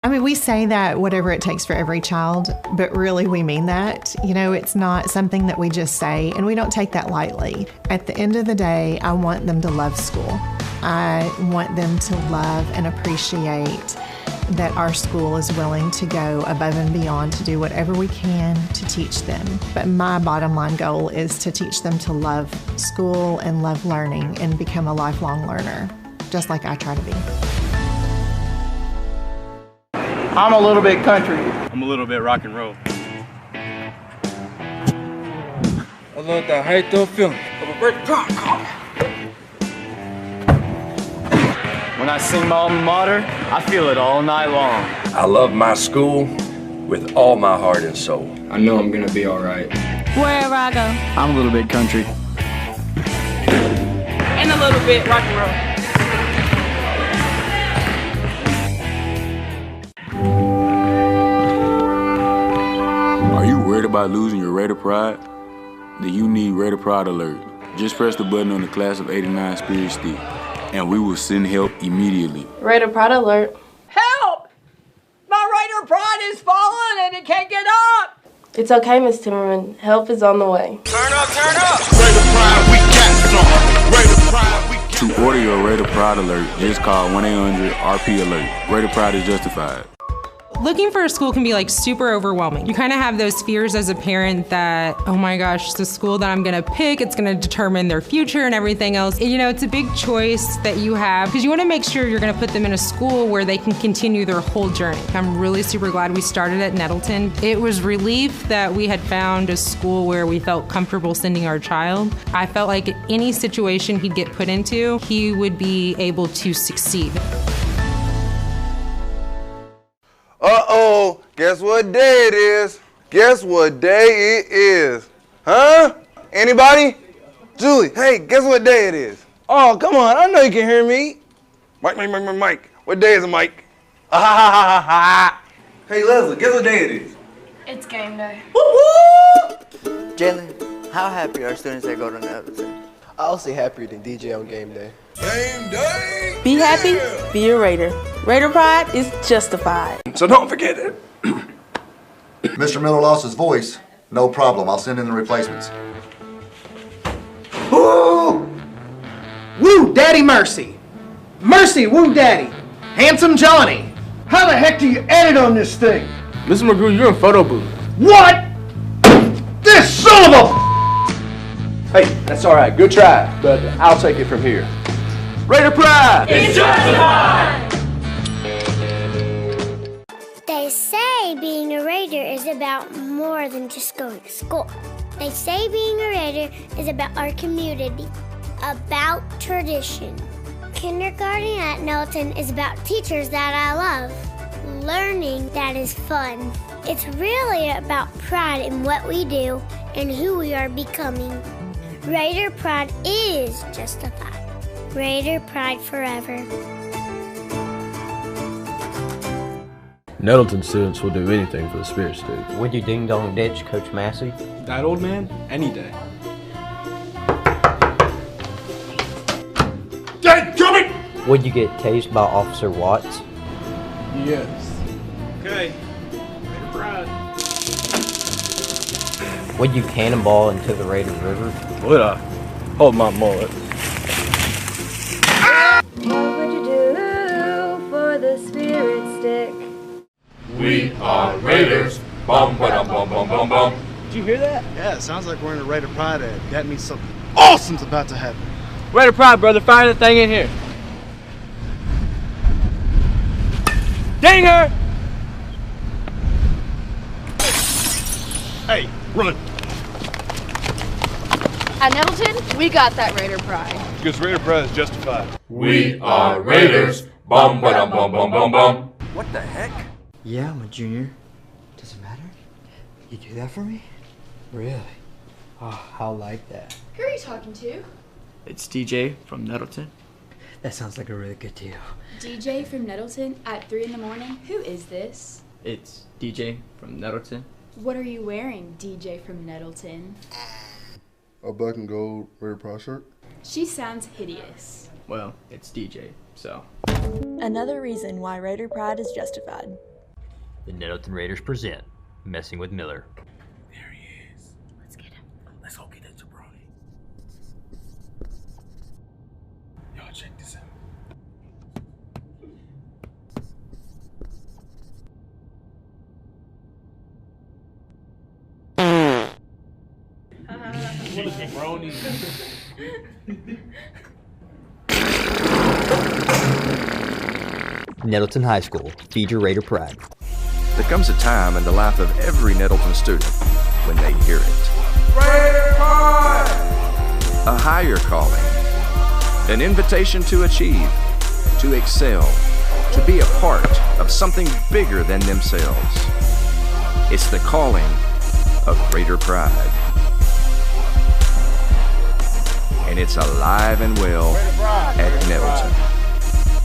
I mean, we say that whatever it takes for every child, but really we mean that. You know, it's not something that we just say, and we don't take that lightly. At the end of the day, I want them to love school. I want them to love and appreciate that our school is willing to go above and beyond to do whatever we can to teach them. But my bottom line goal is to teach them to love school and love learning and become a lifelong learner, just like I try to be. I'm a little bit country. I'm a little bit rock and roll. I love the height of feeling of a bird drop. When I sing my alma mater, I feel it all night long. I love my school with all my heart and soul. I know I'm gonna be all right. Wherever I go. I'm a little bit country. And a little bit rock and roll. Are you worried about losing your Raider Pride? Then you need Raider Pride Alert. Just press the button on the Class of '89 Spirit Stick, and we will send help immediately. Raider Pride Alert. Help! My Raider Pride is falling and it can't get up! It's okay, Miss Timmerman. Help is on the way. Turn up, turn up! Raider Pride, we got some. Raider Pride, we got some. To order your Raider Pride Alert, just call 1-800-RP-ALERT. Raider Pride is justified. Looking for a school can be like super overwhelming. You kind of have those fears as a parent that, oh my gosh, the school that I'm gonna pick, it's gonna determine their future and everything else. And, you know, it's a big choice that you have because you wanna make sure you're gonna put them in a school where they can continue their whole journey. I'm really super glad we started at Nettleton. It was relief that we had found a school where we felt comfortable sending our child. I felt like any situation he'd get put into, he would be able to succeed. Uh-oh, guess what day it is? Guess what day it is? Huh? Anybody? Julie, hey, guess what day it is? Oh, come on, I know you can hear me. Mike. What day is it, Mike? Hey, Leslie, guess what day it is? It's game day. Woo-woo! Jalen, how happy are students that go to Nettleton? I'll say happier than DJ on game day. Game day! Be happy, be a Raider. Raider Pride is justified. So don't forget it. Mr. Miller lost his voice. No problem. I'll send in the replacements. Woo! Woo, Daddy Mercy. Mercy, woo, Daddy. Handsome Johnny. How the heck do you edit on this thing? Mr. McGrew, you're in photo booth. What? This son of a... Hey, that's all right. Good try, but I'll take it from here. Raider Pride! It's justified! They say being a Raider is about more than just going to school. They say being a Raider is about our community, about tradition. Kindergarten at Nettleton is about teachers that I love, learning that is fun. It's really about pride in what we do and who we are becoming. Raider Pride is justified. Raider Pride forever. Nettleton students will do anything for the Spirit Stick. Would you ding-dong ditch Coach Massey? That old man? Any day. Would you get tased by Officer Watts? Yes. Okay. Raider Pride. Would you cannonball into the Raider River? Would I? Hold my mullet. What would you do for the Spirit Stick? We are Raiders. Bum, ba-dum, bum, bum, bum, bum. Did you hear that? Yeah, it sounds like we're in a Raider Pride ad. That means something awesome's about to happen. Raider Pride, brother. Fire that thing in here. Dang her! Hey, run. At Nettleton, we got that Raider Pride. Because Raider Pride is justified. We are Raiders. Bum, ba-dum, bum, bum, bum, bum. What the heck? Yeah, I'm a junior. Does it matter? You do that for me? Really? Oh, I like that. Who are you talking to? It's DJ from Nettleton. That sounds like a really good deal. DJ from Nettleton at 3 in the morning? Who is this? It's DJ from Nettleton. What are you wearing, DJ from Nettleton? A black and gold Raider Pride shirt. She sounds hideous. Well, it's DJ, so. Another reason why Raider Pride is justified. The Nettleton Raiders present Messing with Miller. There he is. Let's get him. Let's go get that jabroni. Y'all check this out. What a jabroni. Nettleton High School, feed your Raider pride. There comes a time in the life of every Nettleton student when they hear it. Raider pride! A higher calling, an invitation to achieve, to excel, to be a part of something bigger than themselves. It's the calling of Raider pride. And it's alive and well at Nettleton,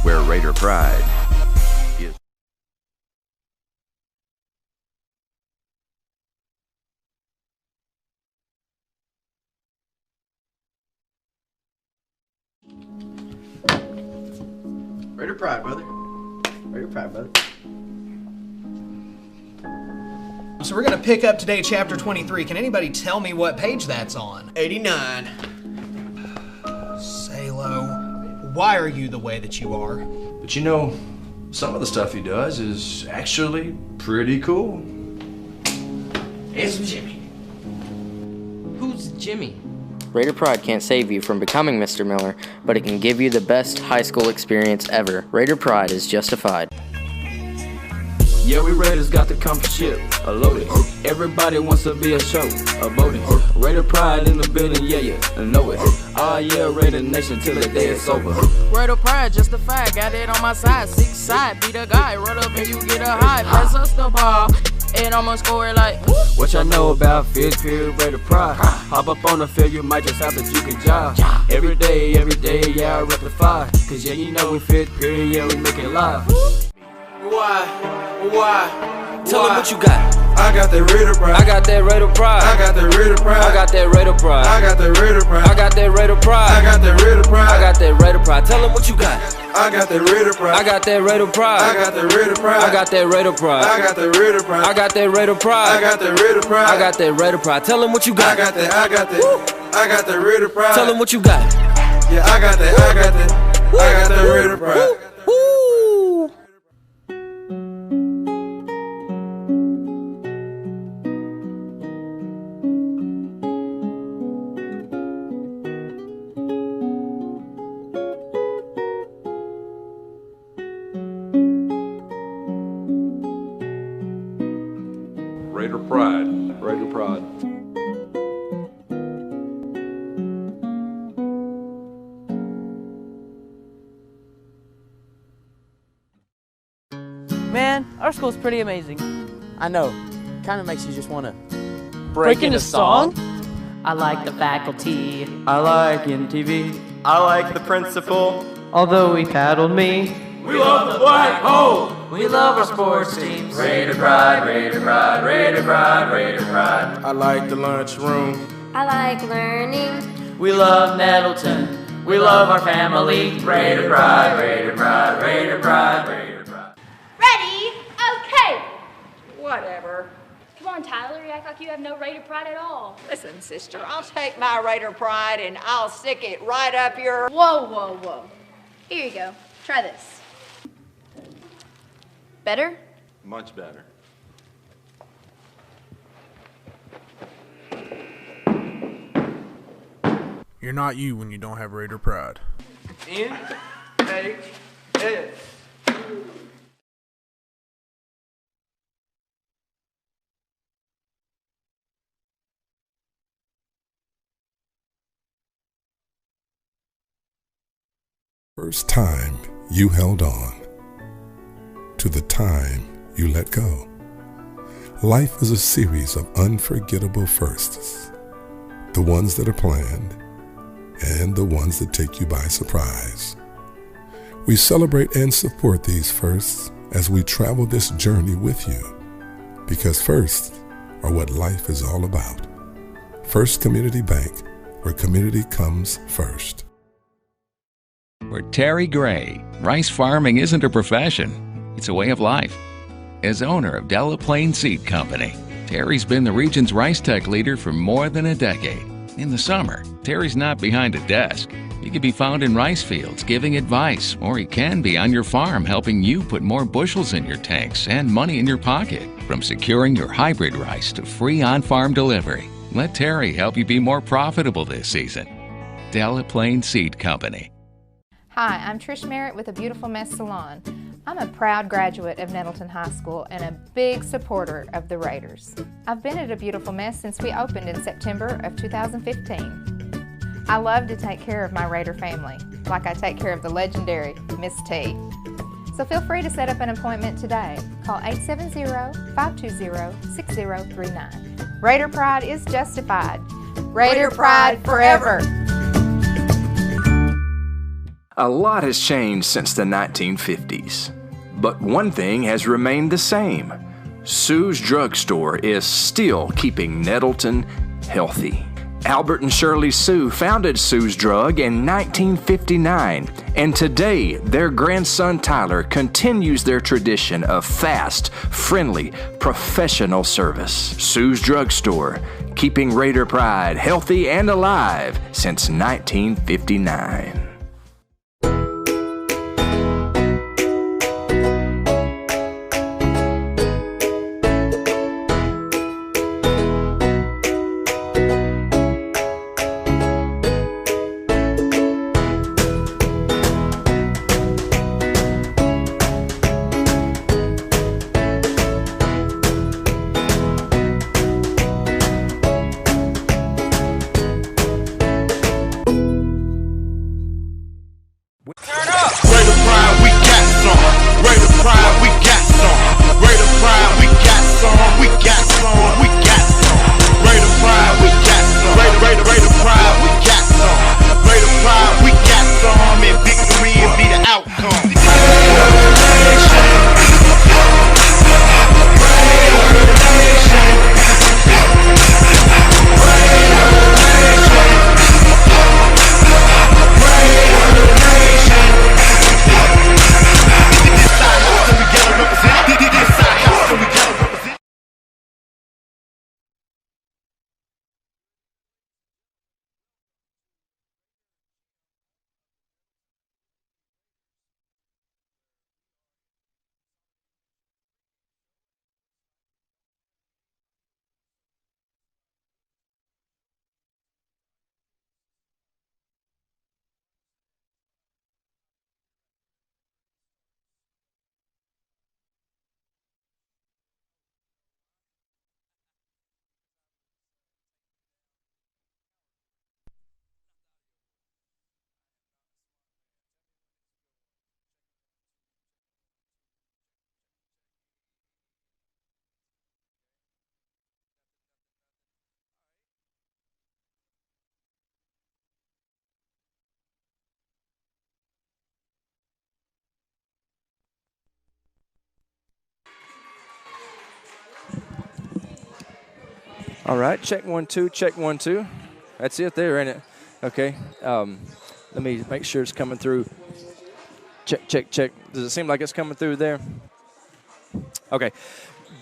where Raider pride is. Raider pride, brother. Raider pride, brother. So we're going to pick up today chapter 23. Can anybody tell me what page that's on? 89. Salo, why are you the way that you are? But you know, some of the stuff he does is actually pretty cool. It's Jimmy. Who's Jimmy? Raider Pride can't save you from becoming Mr. Miller, but it can give you the best high school experience ever. Raider Pride is justified. Yeah, we Raiders got the comfort ship, a loaded. Everybody wants to be a show, a boating. Raider Pride in the building, yeah, I know it. Oh yeah, Raider Nation till the day it's over. Raider Pride justified, got it on my side. 6 side, be the guy, run up and you get a high. Pass us the ball, and I'ma score it like. What y'all know about 5th period Raider Pride? Hop up on the field, you might just have to juke a job. Every day, yeah, I rectify. Cause yeah, you know we 5th period, yeah, we make it live. Why? Tell them what you got. I got that Raider pride. I got that Raider pride. I got that Raider pride. I got that Raider pride. I got that Raider pride. I got that Raider pride. I got that Raider pride. I got that Raider pride. Tell them what you got. I got that Raider pride. I got that Raider pride. I got that Raider pride. I got that Raider pride. I got that Raider pride. I got that Raider pride. I got that Raider pride. I got that Raider pride. Tell them what you got. I got that. I got that Raider pride. Tell them what you got. Yeah, I got that. I got that Raider pride. Raider pride. Raider pride. Man, our school's pretty amazing. I know. Kind of makes you just want to Break into song? I like the faculty. I like MTV. I like the principal. Although he paddled me. We love the black hole. We love our sports teams. Raider pride, Raider pride, Raider pride, Raider pride. I like the lunchroom. I like learning. We love Nettleton. We love our family. Raider pride, Raider pride, Raider pride, Raider pride. Ready? Okay. Whatever. Come on, Tyler, you act like you have no Raider pride at all. Listen, sister, I'll take my Raider pride and I'll stick it right up your... Whoa. Here you go. Try this. Better? Much better. You're not you when you don't have Raider pride. N-A-S. First time you held on to the time you let go. Life is a series of unforgettable firsts, the ones that are planned and the ones that take you by surprise. We celebrate and support these firsts as we travel this journey with you, because firsts are what life is all about. First Community Bank, where community comes first. For Terry Gray, rice farming isn't a profession, it's a way of life. is owner of Delaplaine Seed Company. Terry's been the region's Rice Tech leader for more than a decade. In the summer, Terry's not behind a desk. He can be found in rice fields giving advice, or he can be on your farm helping you put more bushels in your tanks and money in your pocket. From securing your hybrid rice to free on-farm delivery, let Terry help you be more profitable this season. Delaplaine Seed Company. Hi, I'm Trish Merritt with A Beautiful Mess Salon. I'm a proud graduate of Nettleton High School and a big supporter of the Raiders. I've been at A Beautiful Mess since we opened in September of 2015. I love to take care of my Raider family, like I take care of the legendary Miss T. So feel free to set up an appointment today. Call 870-520-6039. Raider pride is justified. Raider pride forever. A lot has changed since the 1950s, but one thing has remained the same. Sue's Drugstore is still keeping Nettleton healthy. Albert and Shirley Sue founded Sue's Drug in 1959, and today their grandson Tyler continues their tradition of fast, friendly, professional service. Sue's Drugstore, keeping Raider pride healthy and alive since 1959. All right, check 1 2, check 1 2. That's it there, ain't it? Okay. Let me make sure it's coming through. Check, check, check. Does it seem like it's coming through there? Okay.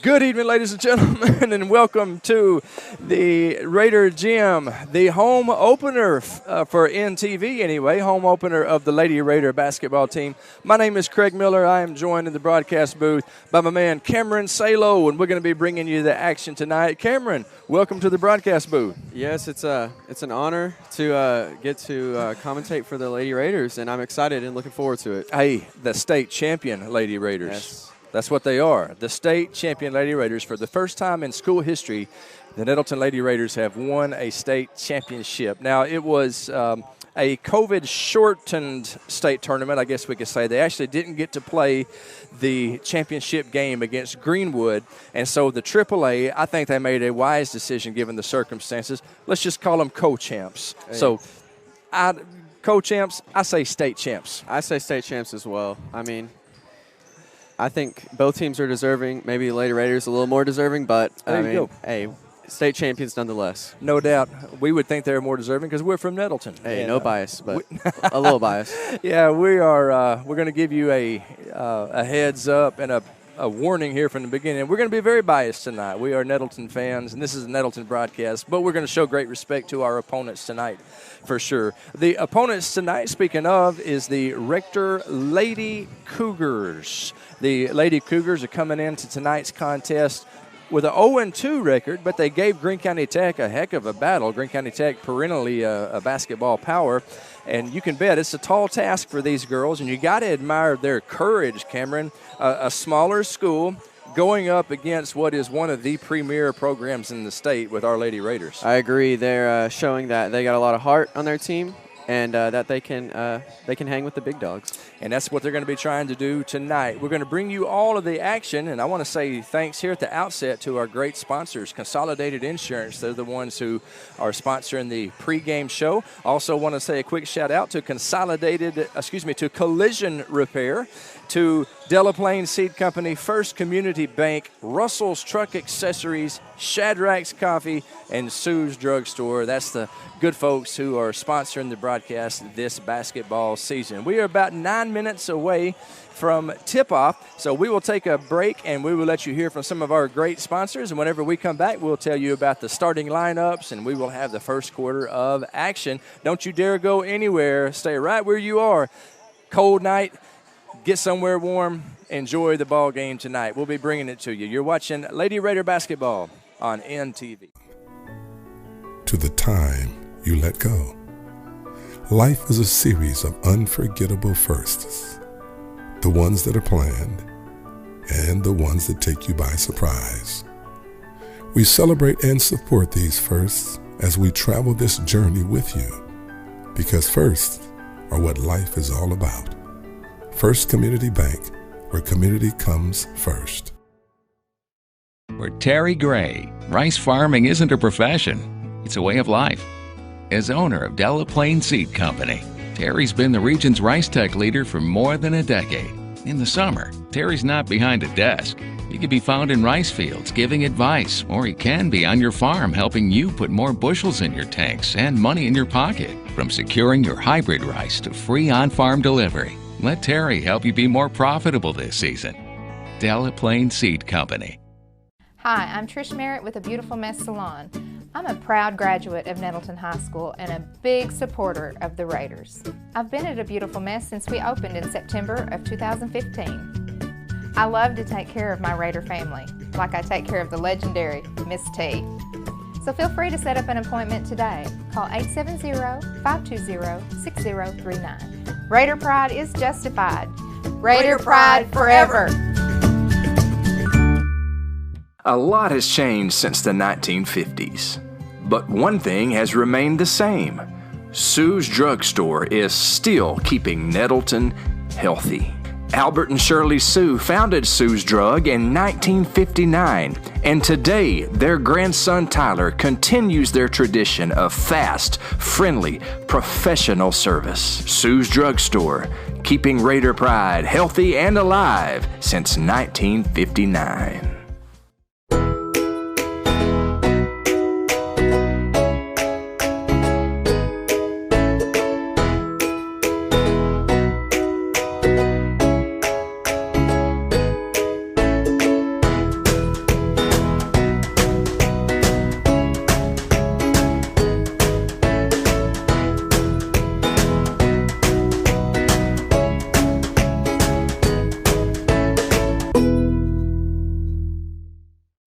Good evening, ladies and gentlemen, and welcome to the Raider Gym, the home opener for NTV anyway, home opener of the Lady Raider basketball team. My name is Craig Miller. I am joined in the broadcast booth by my man Cameron Salo, and we're going to be bringing you the action tonight. Cameron, welcome to the broadcast booth. Yes, it's an honor to get to commentate for the Lady Raiders, and I'm excited and looking forward to it. Hey, the state champion Lady Raiders. Yes. That's what they are, the state champion Lady Raiders. For the first time in school history, the Nettleton Lady Raiders have won a state championship. Now, it was a COVID-shortened state tournament, I guess we could say. They actually didn't get to play the championship game against Greenwood, and so the AAA, I think they made a wise decision given the circumstances. Let's just call them co-champs. Hey. So, co-champs, I say state champs. I say state champs as well. I mean, I think both teams are deserving. Maybe the Lady Raiders a little more deserving, but I mean, hey, state champions nonetheless. No doubt. We would think they're more deserving because we're from Nettleton. Hey, no bias, but a little bias. Yeah, we are. We're going to give you a heads up and a a warning here from the beginning. We're going to be very biased tonight. We are Nettleton fans, and this is a Nettleton broadcast, but we're going to show great respect to our opponents tonight for sure. The opponents tonight, speaking of, is the Rector Lady Cougars. The Lady Cougars are coming into tonight's contest with an 0-2 record, but they gave Greene County Tech a heck of a battle. Greene County Tech perennially a basketball power, and you can bet it's a tall task for these girls, and you got to admire their courage, Cameron. A smaller school going up against what is one of the premier programs in the state with Our Lady Raiders. I agree. They're showing that they got a lot of heart on their team, and that they can hang with the big dogs. And that's what they're going to be trying to do tonight. We're going to bring you all of the action, and I want to say thanks here at the outset to our great sponsors, Consolidated Insurance. They're the ones who are sponsoring the pregame show. Also want to say a quick shout out to to Collision Repair, to Delaplaine Seed Company, First Community Bank, Russell's Truck Accessories, Shadrachs Coffee, and Sue's Drugstore. That's the good folks who are sponsoring the broadcast this basketball season. We are about 9 minutes away from tip-off, so we will take a break and we will let you hear from some of our great sponsors, and whenever we come back, we'll tell you about the starting lineups, and we will have the first quarter of action. Don't you dare go anywhere. Stay right where you are. Cold night. Get somewhere warm. Enjoy the ball game tonight. We'll be bringing it to you. You're watching Lady Raider basketball on NTV. To the time you let go. Life is a series of unforgettable firsts. The ones that are planned and the ones that take you by surprise. We celebrate and support these firsts as we travel this journey with you, because firsts are what life is all about. First Community Bank, where community comes first. For Terry Gray, rice farming isn't a profession, it's a way of life. As owner of Delaplaine Seed Company, Terry's been the region's rice tech leader for more than a decade. In the summer, Terry's not behind a desk. He can be found in rice fields giving advice, or he can be on your farm helping you put more bushels in your tanks and money in your pocket. From securing your hybrid rice to free on-farm delivery, let Terry help you be more profitable this season. Delaplaine Seed Company. Hi, I'm Trish Merritt with A Beautiful Mess Salon. I'm a proud graduate of Nettleton High School and a big supporter of the Raiders. I've been at A Beautiful Mess since we opened in September of 2015. I love to take care of my Raider family, like I take care of the legendary Miss T. So feel free to set up an appointment today. Call 870-520-6039. Raider pride is justified. Raider pride forever. A lot has changed since the 1950s, but one thing has remained the same. Sue's Drugstore is still keeping Nettleton healthy. Albert and Shirley Sue founded Sue's Drug in 1959, and today their grandson Tyler continues their tradition of fast, friendly, professional service. Sue's Drugstore, keeping Raider pride healthy and alive since 1959.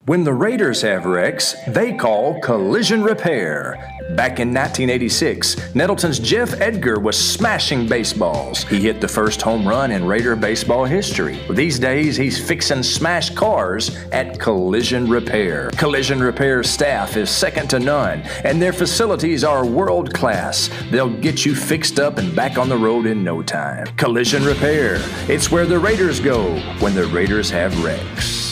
When the Raiders have wrecks, they call Collision Repair. Back in 1986, Nettleton's Jeff Edgar was smashing baseballs. He hit the first home run in Raider baseball history. These days, he's fixing smashed cars at Collision Repair. Collision Repair's staff is second to none, and their facilities are world class. They'll get you fixed up and back on the road in no time. Collision Repair. It's where the Raiders go when the Raiders have wrecks.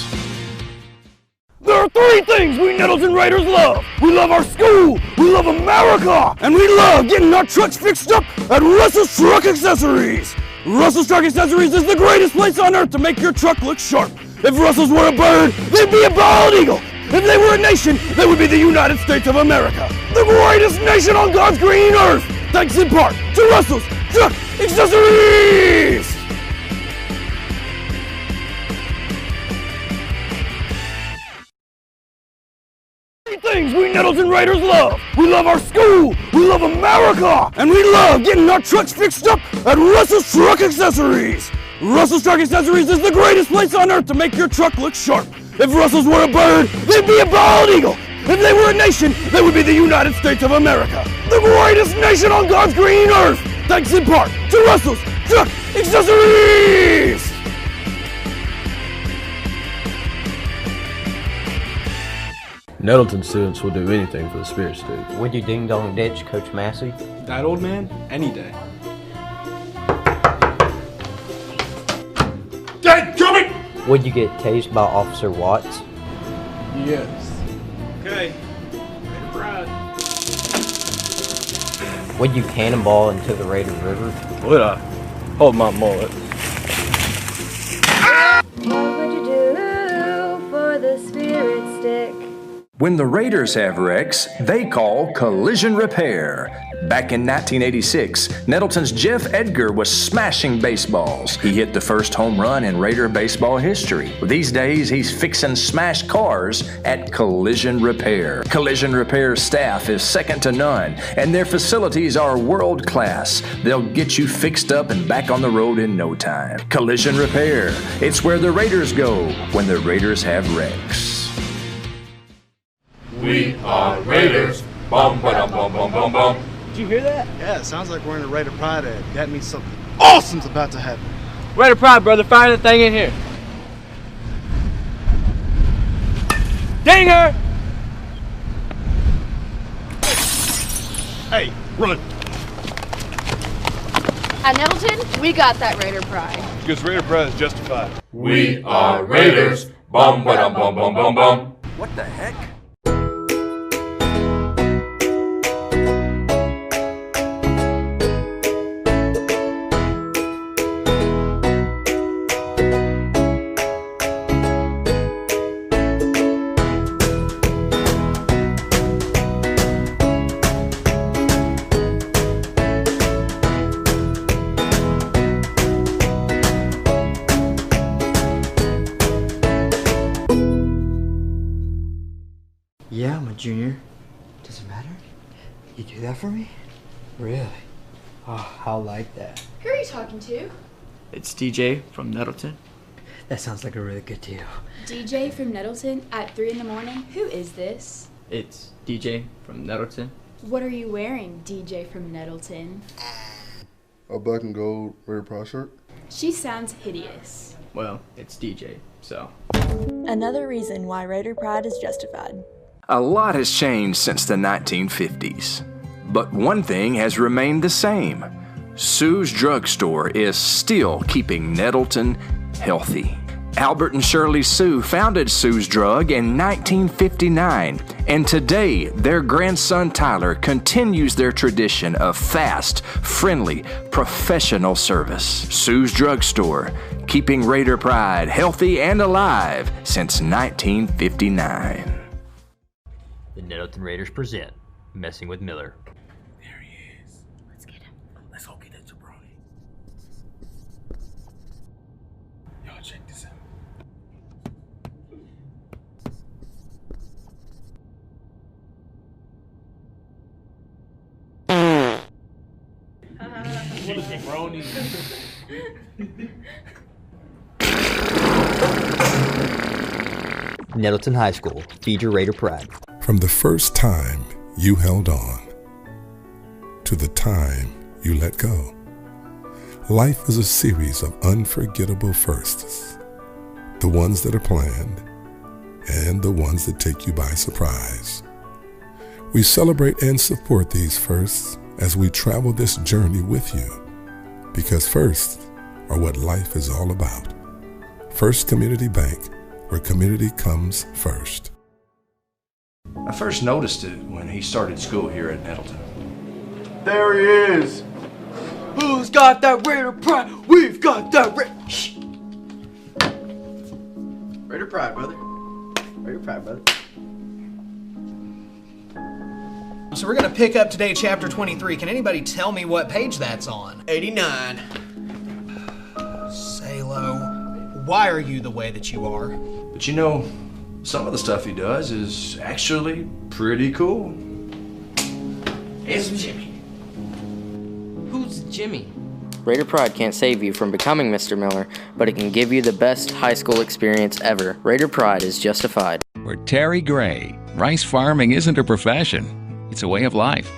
There are three things we Nettleton Raiders love. We love our school, we love America, and we love getting our trucks fixed up at Russell's Truck Accessories. Russell's Truck Accessories is the greatest place on earth to make your truck look sharp. If Russell's were a bird, they'd be a bald eagle. If they were a nation, they would be the United States of America. The greatest nation on God's green earth, thanks in part to Russell's Truck Accessories. Raiders love. We love our school. We love America. And we love getting our trucks fixed up at Russell's Truck Accessories. Russell's Truck Accessories is the greatest place on earth to make your truck look sharp. If Russell's were a bird, they'd be a bald eagle. If they were a nation, they would be the United States of America. The greatest nation on God's green earth. Thanks in part to Russell's Truck Accessories. Nettleton students will do anything for the Spirit Steak. Would you ding dong ditch Coach Massey? That old man? Any day. Dadgummit! Would you get tased by Officer Watts? Yes. Okay. Raider Pride. Would you cannonball into the Raider River? Would I? Hold my mullet. What would you do for the Spirit Stick? When the Raiders have wrecks, they call Collision Repair. Back in 1986, Nettleton's Jeff Edgar was smashing baseballs. He hit the first home run in Raider baseball history. These days, he's fixing smashed cars at Collision Repair. Collision Repair's staff is second to none, and their facilities are world class. They'll get you fixed up and back on the road in no time. Collision Repair. It's where the Raiders go when the Raiders have wrecks. We are Raiders. Bum, ba-dum, bum, bum, bum, bum. Did you hear that? Yeah, it sounds like we're in a Raider Pride ad. That means something awesome's about to happen. Raider Pride, brother. Fire the thing in here. Dang her! Hey, run. At Nettleton, we got that Raider Pride. Because Raider Pride is justified. We are Raiders. Bum, ba-dum, bum, bum, bum, bum. What the heck? Yeah, I'm a junior. Does it matter? You do that for me? Really? Oh, I like that. Who are you talking to? It's DJ from Nettleton. That sounds like a really good deal. DJ from Nettleton at 3 in the morning? Who is this? It's DJ from Nettleton. What are you wearing, DJ from Nettleton? A black and gold Raider Pride shirt. She sounds hideous. Well, it's DJ, so. Another reason why Raider Pride is justified. A lot has changed since the 1950s, but one thing has remained the same. Sue's Drugstore is still keeping Nettleton healthy. Albert and Shirley Sue founded Sue's Drug in 1959, and today their grandson Tyler continues their tradition of fast, friendly, professional service. Sue's Drugstore, keeping Raider Pride healthy and alive since 1959. The Nettleton Raiders present Messing with Miller. There he is. Let's get him. Let's go get that jabroni. Y'all check this out. What a jabroni. Nettleton High School, feed your Raider Pride. From the first time you held on to the time you let go, life is a series of unforgettable firsts. The ones that are planned and the ones that take you by surprise. We celebrate and support these firsts as we travel this journey with you, because firsts are what life is all about. First Community Bank, where community comes first. I first noticed it when he started school here at Nettleton. There he is. Who's got that Raider Pride? We've got that Shh. Raider Pride, brother. Raider Pride, brother. So we're going to pick up today chapter 23. Can anybody tell me what page that's on? 89. Say low. Why are you the way that you are? But you know, some of the stuff he does is actually pretty cool. It's Jimmy. Who's Jimmy? Raider Pride can't save you from becoming Mr. Miller, but it can give you the best high school experience ever. Raider Pride is justified. For Terry Gray, rice farming isn't a profession, it's a way of life.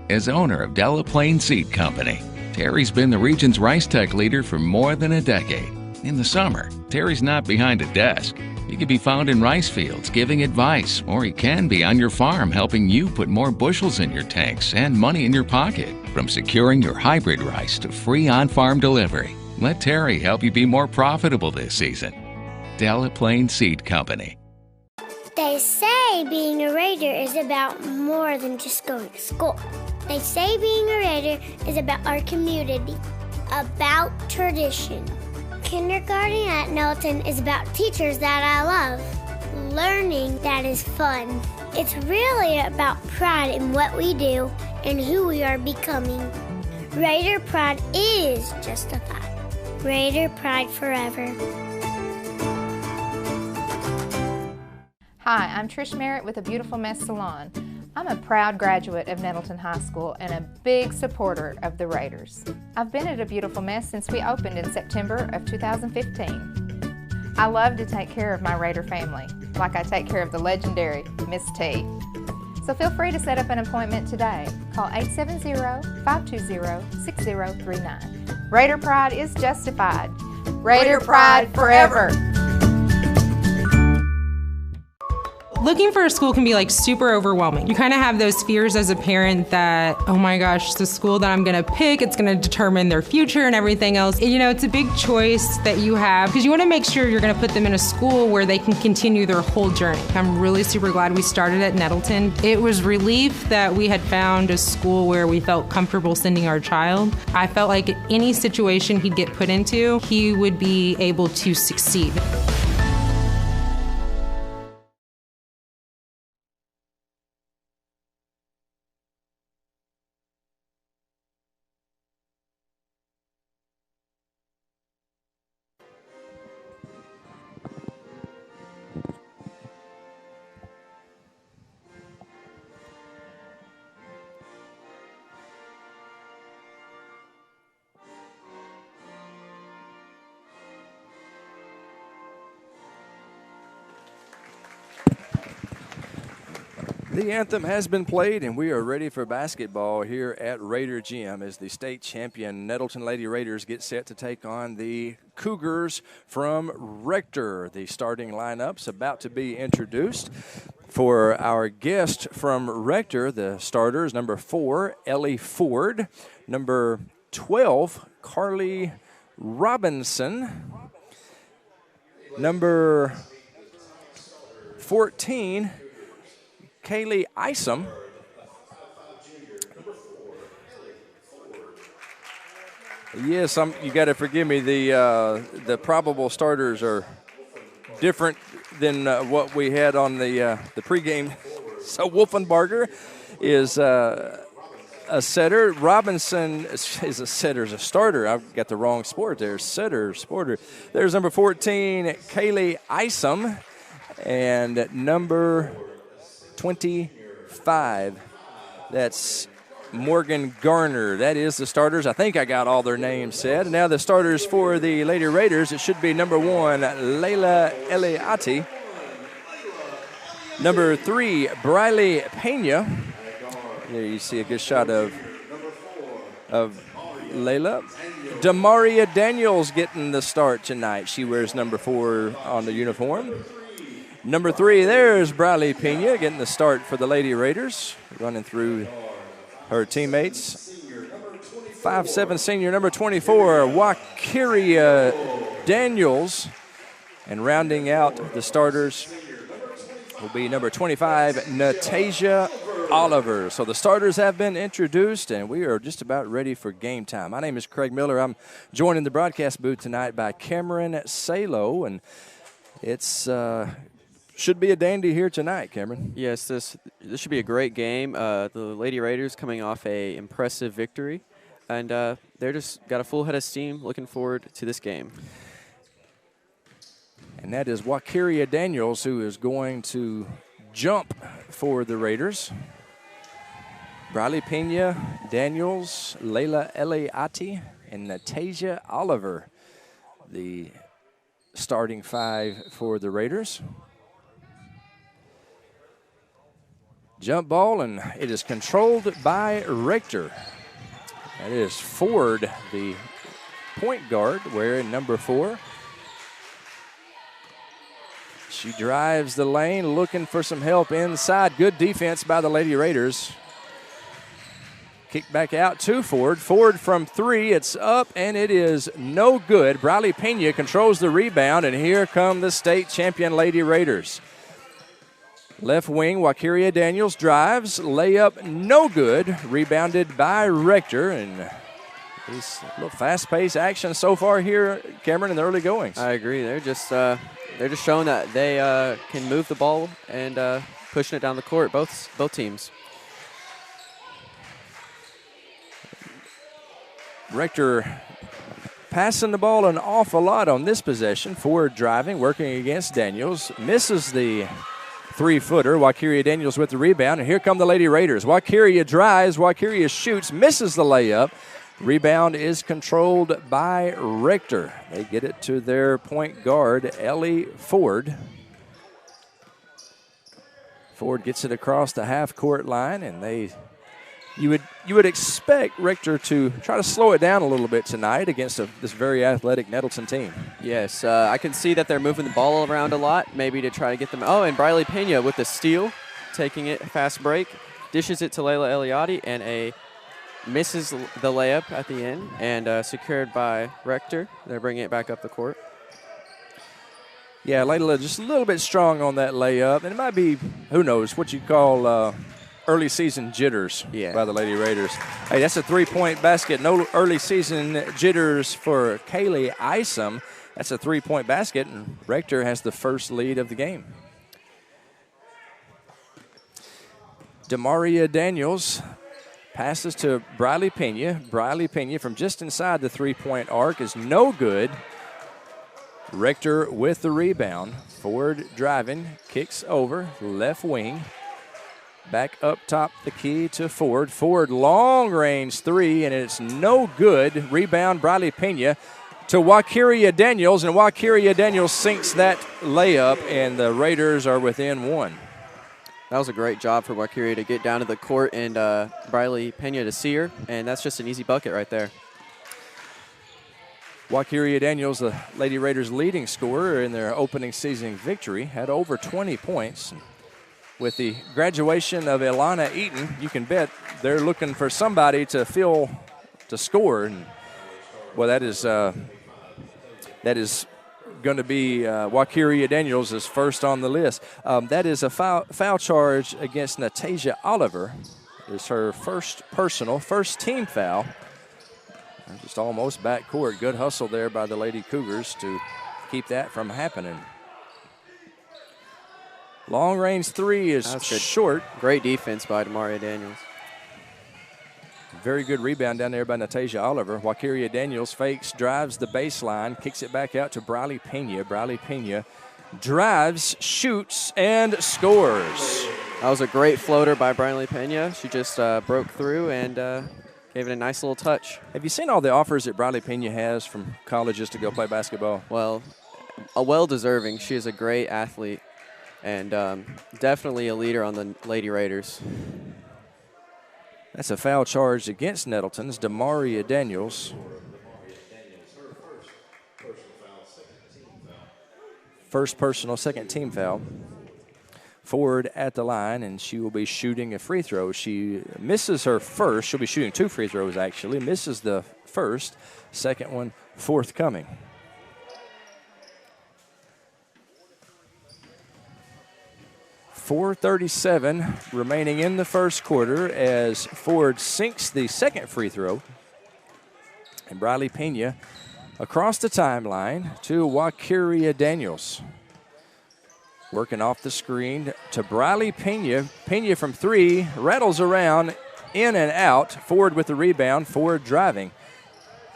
As owner of Delaplaine Seed Company, Terry's been the region's rice tech leader for more than a decade. In the summer, Terry's not behind a desk. He can be found in rice fields giving advice, or he can be on your farm helping you put more bushels in your tanks and money in your pocket. From securing your hybrid rice to free on-farm delivery, let Terry help you be more profitable this season. Delaplaine Seed Company. They say being a Raider is about more than just going to school. They say being a Raider is about our community, about tradition. Kindergarten at Nettleton is about teachers that I love, learning that is fun. It's really about pride in what we do and who we are becoming. Raider Pride is justified. Raider Pride forever. Hi, I'm Trish Merritt with A Beautiful Mess Salon. I'm a proud graduate of Nettleton High School and a big supporter of the Raiders. I've been at A Beautiful Mess since we opened in September of 2015. I love to take care of my Raider family, like I take care of the legendary Miss T. So feel free to set up an appointment today. Call 870-520-6039. Raider Pride is justified. Raider Pride forever. Looking for a school can be like super overwhelming. You kind of have those fears as a parent that, oh my gosh, the school that I'm gonna pick, it's gonna determine their future and everything else. You know, it's a big choice that you have because you wanna make sure you're gonna put them in a school where they can continue their whole journey. I'm really super glad we started at Nettleton. It was relief that we had found a school where we felt comfortable sending our child. I felt like any situation he'd get put into, he would be able to succeed. The anthem has been played, and we are ready for basketball here at Raider Gym as the state champion Nettleton Lady Raiders get set to take on the Cougars from Rector. The starting lineup's about to be introduced. For our guest from Rector, the starters, number 4, Ellie Ford, number 12, Carly Robinson, number 14, Kaylee Isom, yes, you got to forgive me. The probable starters are different than what we had on the pregame. So Wolfenbarger is a setter. Robinson is a setter, is a starter. I've got the wrong sport there. Setter, sporter. There's number 14, Kaylee Isom, and number 25, that's Morgan Garner. That is the starters. I think I got all their names said. Now the starters for the Lady Raiders, it should be number 1, Layla Eliati. Number 3, Briley Pena. There you see a good shot of Layla. Demaria Daniels getting the start tonight. She wears number 4 on the uniform. Number 3, there's Briley Pena getting the start for the Lady Raiders, running through her teammates. 5'7" senior, number 24, Wakiria Daniels. And rounding out the starters will be number 25, Natasia Oliver. So the starters have been introduced, and we are just about ready for game time. My name is Craig Miller. I'm joined in the broadcast booth tonight by Cameron Salo, and it's should be a dandy here tonight, Cameron. Yes, this should be a great game. The Lady Raiders coming off a impressive victory, and they're just got a full head of steam. Looking forward to this game. And that is Wakiria Daniels, who is going to jump for the Raiders. Briley Pena, Daniels, Layla Eliati, and Natasia Oliver, the starting 5 for the Raiders. Jump ball, and it is controlled by Rector. That is Ford, the point guard, wearing number 4. She drives the lane, looking for some help inside. Good defense by the Lady Raiders. Kick back out to Ford. Ford from 3. It's up, and it is no good. Briley Pena controls the rebound, and here come the state champion Lady Raiders. Left wing, Wakiria Daniels drives. Layup, no good. Rebounded by Rector, and it's a little fast-paced action so far here, Cameron, in the early goings. I agree. They're just showing that they can move the ball and pushing it down the court, both teams. Rector passing the ball an awful lot on this possession. Ford driving, working against Daniels. Misses the 3-footer. Wakiria Daniels with the rebound, and here come the Lady Raiders. Wakiria drives, Wakiria shoots, misses the layup. Rebound is controlled by Rector. They get it to their point guard, Ellie Ford. Ford gets it across the half-court line, and you would expect Rector to try to slow it down a little bit tonight against this very athletic Nettleton team. Yes, I can see that they're moving the ball around a lot, maybe to try to get them. Oh, and Briley Pena with the steal, taking it, fast break, dishes it to Layla Eliati, and misses the layup at the end, and secured by Rector. They're bringing it back up the court. Yeah, Layla just a little bit strong on that layup, and it might be, who knows, what you call early season jitters by the Lady Raiders. Hey, that's a 3-point basket. No early season jitters for Kaylee Isom. That's a 3-point basket, and Rector has the first lead of the game. Demaria Daniels passes to Briley Pena. Briley Pena from just inside the 3-point arc is no good. Rector with the rebound. Ford driving, kicks over, left wing. Back up top the key to Ford. Ford long range 3, and it's no good. Rebound Briley Pena to Wakiria Daniels, and Wakiria Daniels sinks that layup, and the Raiders are within 1. That was a great job for Wakiria to get down to the court and Briley Pena to see her, and that's just an easy bucket right there. Wakiria Daniels, the Lady Raiders' leading scorer in their opening season victory, had over 20 points. With the graduation of Ilana Eaton, you can bet they're looking for somebody to score. And, well, that is going to be Wakiria Daniels is first on the list. That is a foul charge against Natasia Oliver. It's her first team foul. Just almost backcourt. Good hustle there by the Lady Cougars to keep that from happening. Long range 3 is short. Great defense by Demaria Daniels. Very good rebound down there by Natasia Oliver. Wakiria Daniels fakes, drives the baseline, kicks it back out to Briley Pena. Briley Pena drives, shoots, and scores. That was a great floater by Briley Pena. She just broke through and gave it a nice little touch. Have you seen all the offers that Briley Pena has from colleges to go play basketball? Well, well-deserving. She is a great athlete. And definitely a leader on the Lady Raiders. That's a foul charge against Nettleton's Demaria Daniels. First personal, second team foul. Ford at the line, and she will be shooting a free throw. She misses her first. She'll be shooting 2 free throws, actually. Misses the first. Second one forthcoming. 4:37 remaining in the first quarter as Ford sinks the second free throw. And Briley Pena across the timeline to Wakiria Daniels. Working off the screen to Briley Pena. Pena from 3, rattles around, in and out. Ford with the rebound, Ford driving.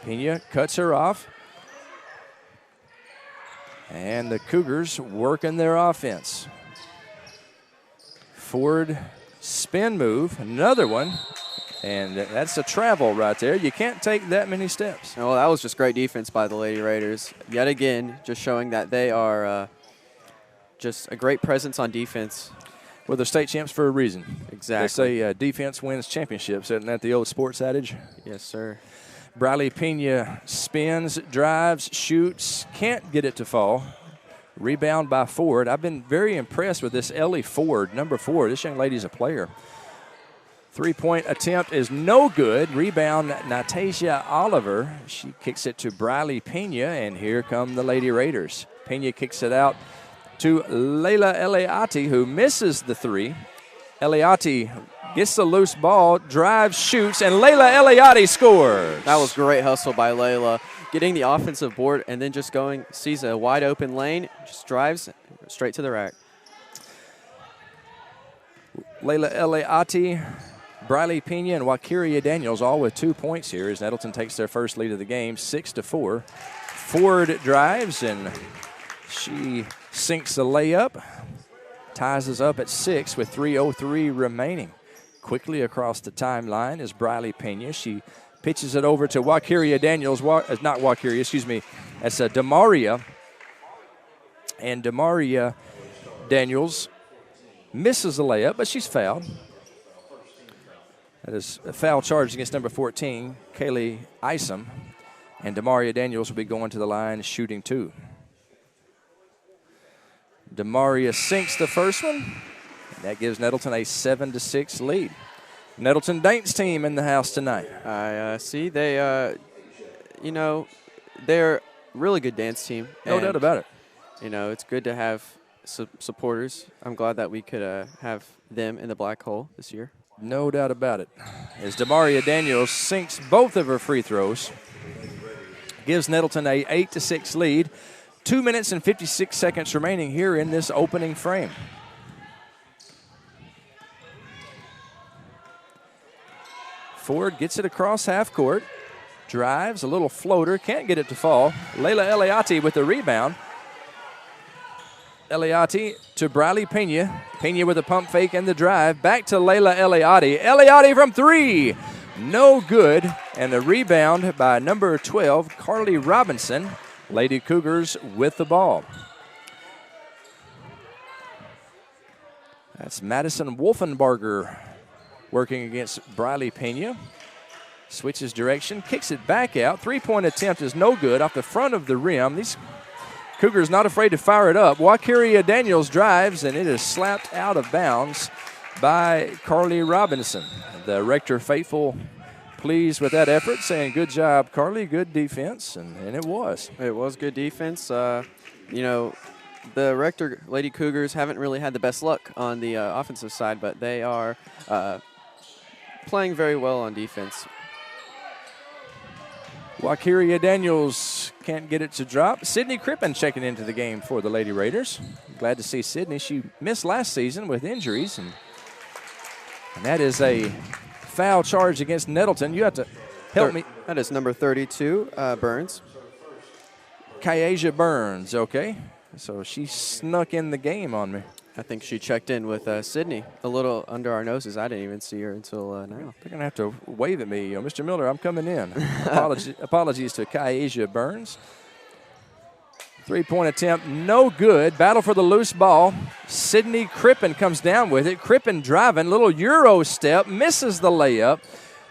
Pena cuts her off. And the Cougars working their offense. Forward spin move, another one. And that's a travel right there. You can't take that many steps. Well, that was just great defense by the Lady Raiders. Yet again, just showing that they are just a great presence on defense. Well, they're state champs for a reason. Exactly. They say defense wins championships. Isn't that the old sports adage? Yes, sir. Briley Pena spins, drives, shoots, can't get it to fall. Rebound by Ford. I've been very impressed with this Ellie Ford, number 4. This young lady's a player. 3-point attempt is no good. Rebound, Natasia Oliver. She kicks it to Briley Pena, and here come the Lady Raiders. Pena kicks it out to Layla Eliati, who misses the 3. Eliati gets the loose ball, drives, shoots, and Layla Eliati scores. That was great hustle by Layla. Getting the offensive board and then just going, sees a wide open lane, just drives straight to the rack. Layla Eliati, Briley Pena, and Wakiria Daniels all with 2 points here as Nettleton takes their first lead of the game, 6-4. Ford drives, and she sinks the layup, ties us up at 6 with 3:03 remaining. Quickly across the timeline is Briley Pena. She pitches it over to Wakiria Daniels. Not Wakiria, excuse me. That's Demaria. And Demaria Daniels misses the layup, but she's fouled. That is a foul charge against number 14, Kaylee Isom. And Demaria Daniels will be going to the line shooting 2. Demaria sinks the first one. That gives Nettleton a 7-6 lead. Nettleton dance team in the house tonight. I see. They, they're a really good dance team. No doubt about it. It's good to have supporters. I'm glad that we could have them in the black hole this year. No doubt about it. As Demaria Daniels sinks both of her free throws, gives Nettleton a 8-6 lead. 2 minutes and 56 seconds remaining here in this opening frame. Ford gets it across half court, drives, a little floater, can't get it to fall. Layla Eliati with the rebound. Eliati to Briley Pena. Pena with a pump fake and the drive. Back to Layla Eliati. Eliati from 3. No good. And the rebound by number 12, Carly Robinson. Lady Cougars with the ball. That's Madison Wolfenbarger working against Briley Pena. Switches direction, kicks it back out. 3-point attempt is no good off the front of the rim. These Cougars not afraid to fire it up. Wakiria Daniels drives, and it is slapped out of bounds by Carly Robinson. The Rector faithful pleased with that effort, saying, good job, Carly, good defense, and it was. It was good defense. The Rector Lady Cougars haven't really had the best luck on the offensive side, but they are playing very well on defense. Wakiria Daniels can't get it to drop. Sydney Crippen checking into the game for the Lady Raiders. Glad to see Sydney. She missed last season with injuries, and that is a foul charge against Nettleton. You have to help me. That is number 32, Burns. Kyasia Burns, okay. So she snuck in the game on me. I think she checked in with Sydney a little under our noses. I didn't even see her until now. They're going to have to wave at me. Mr. Miller, I'm coming in. Apologies to Kyasia Burns. 3-point attempt, no good. Battle for the loose ball. Sydney Crippen comes down with it. Crippen driving, little Euro step, misses the layup.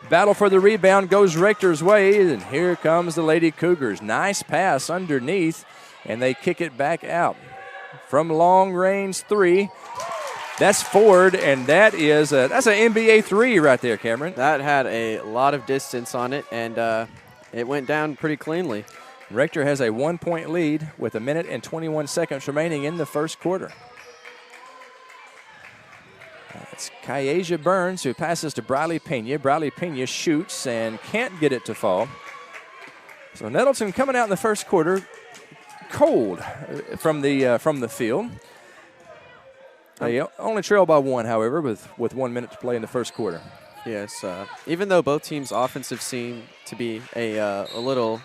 Battle for the rebound goes Rector's way, and here comes the Lady Cougars. Nice pass underneath, and they kick it back out. From long range 3, that's Ford, and that's an NBA 3 right there, Cameron. That had a lot of distance on it, and it went down pretty cleanly. Rector has a 1-point lead with 1 minute and 21 seconds remaining in the first quarter. It's Kyasia Burns who passes to Briley Pena. Briley Pena shoots and can't get it to fall. So Nettleton coming out in the first quarter cold from the field. They only trail by 1, however, with 1 minute to play in the first quarter. Yes, even though both teams' offensive seem to be a little,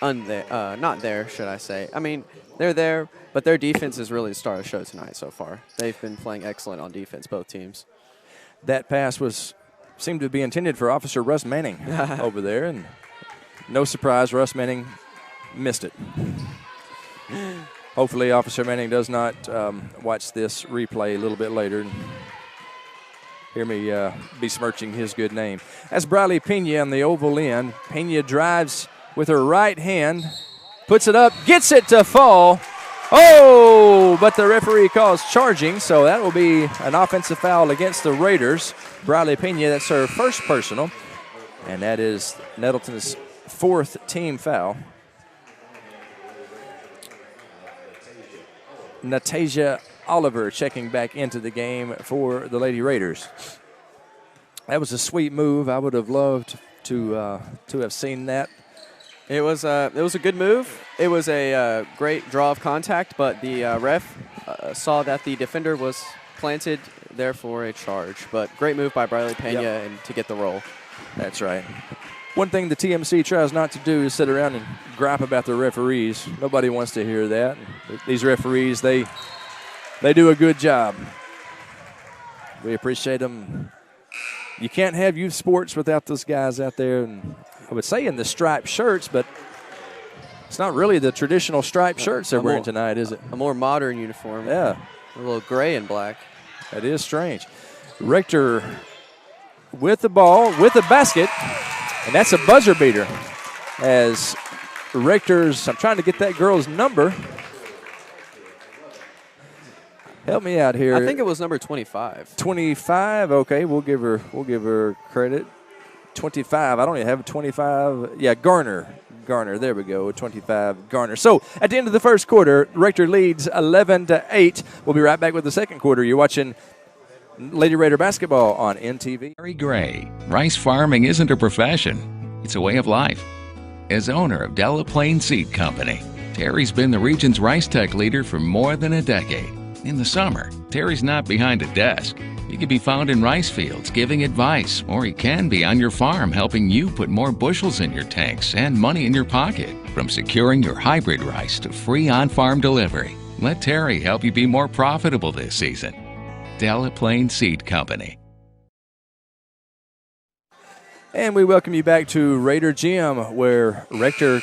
not there, should I say. I mean, they're there, but their defense is really the star of the show tonight so far. They've been playing excellent on defense, both teams. That pass seemed to be intended for Officer Russ Manning over there, and no surprise, Russ Manning missed it. Hopefully Officer Manning does not watch this replay a little bit later and hear me besmirching his good name. That's Briley Pena on the oval end. Pena drives with her right hand, puts it up, gets it to fall. Oh, but the referee calls charging, so that will be an offensive foul against the Raiders. Briley Pena, that's her first personal, and that is Nettleton's 4th team foul. Natasia Oliver checking back into the game for the Lady Raiders. That was a sweet move. I would have loved to have seen that. It was a good move. It was a great draw of contact, but the ref saw that the defender was planted, therefore a charge. But great move by Briley Pena and to get the roll. That's right. One thing the TMC tries not to do is sit around and gripe about the referees. Nobody wants to hear that. These referees, they do a good job. We appreciate them. You can't have youth sports without those guys out there, and I would say in the striped shirts, but it's not really the traditional striped shirts they're wearing tonight, is it? A more modern uniform. Yeah. A little gray and black. That is strange. Rector with the ball, with the basket, and that's a buzzer beater. As Rector's, I'm trying to get that girl's number. Help me out here. I think it was number 25. 25. Okay, we'll give her credit. 25. I don't even have a 25. Yeah, Garner. There we go. 25. Garner. So at the end of the first quarter, Rector leads 11-8. We'll be right back with the second quarter. You're watching Lady Raider basketball on NTV. Terry Gray. Rice farming isn't a profession. It's a way of life. As owner of Delaplaine Seed Company, Terry's been the region's rice tech leader for more than a decade. In the summer, Terry's not behind a desk. He can be found in rice fields giving advice, or he can be on your farm helping you put more bushels in your tanks and money in your pocket. From securing your hybrid rice to free on-farm delivery, let Terry help you be more profitable this season. Delaplaine Seed Company. And we welcome you back to Raider Gym, where Rector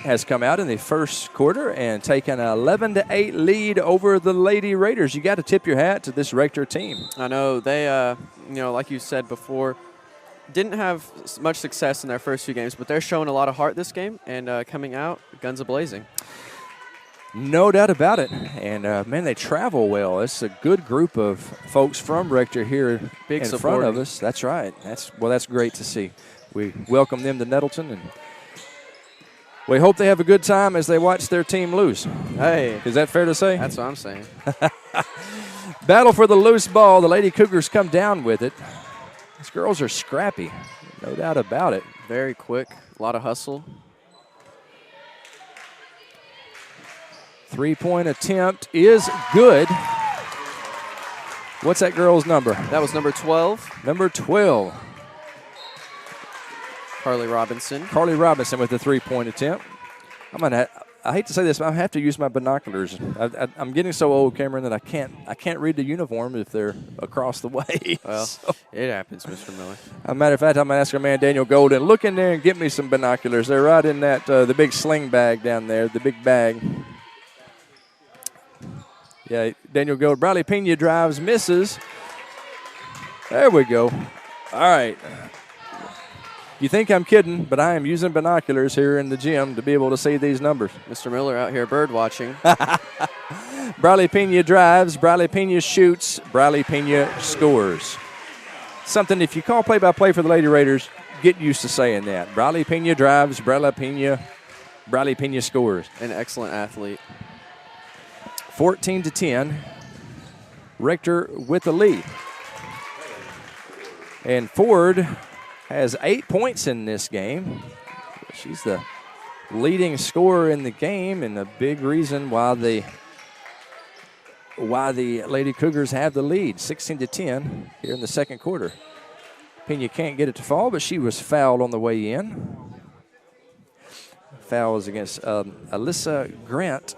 has come out in the first quarter and taken an 11-8 lead over the Lady Raiders. You got to tip your hat to this Rector team. I know they, like you said before, didn't have much success in their first few games, but they're showing a lot of heart this game and coming out guns a-blazing. No doubt about it. And, man, they travel well. It's a good group of folks from Rector here in front of us. That's right. That's great to see. We welcome them to Nettleton, and we hope they have a good time as they watch their team lose. Hey. Is that fair to say? That's what I'm saying. Battle for the loose ball. The Lady Cougars come down with it. These girls are scrappy. No doubt about it. Very quick. A lot of hustle. Three-point attempt is good. What's that girl's number? That was number 12. Number 12. Carly Robinson. Carly Robinson with the three-point attempt. I hate to say this, but I have to use my binoculars. I'm getting so old, Cameron, that I can't read the uniform if they're across the way. Well, so. It happens, Mr. Miller. As a matter of fact, I'm going to ask our man Daniel Golden, look in there and get me some binoculars. They're right in that the big sling bag down there, the big bag. Yeah, Daniel Gold. Briley Pena drives, misses. There we go. All right. You think I'm kidding, but I am using binoculars here in the gym to be able to see these numbers. Mr. Miller out here bird watching. Briley Pena drives, Briley Pena shoots, Briley Pena scores. Something, if you call play-by-play for the Lady Raiders, get used to saying that. Briley Pena drives, Briley Pena scores. An excellent athlete. 14-10. Rector with the lead. And Ford has 8 points in this game. She's the leading scorer in the game and a big reason why the Lady Cougars have the lead, 16-10 here in the second quarter. Pena can't get it to fall, but she was fouled on the way in. fouls against Alyssa Grant.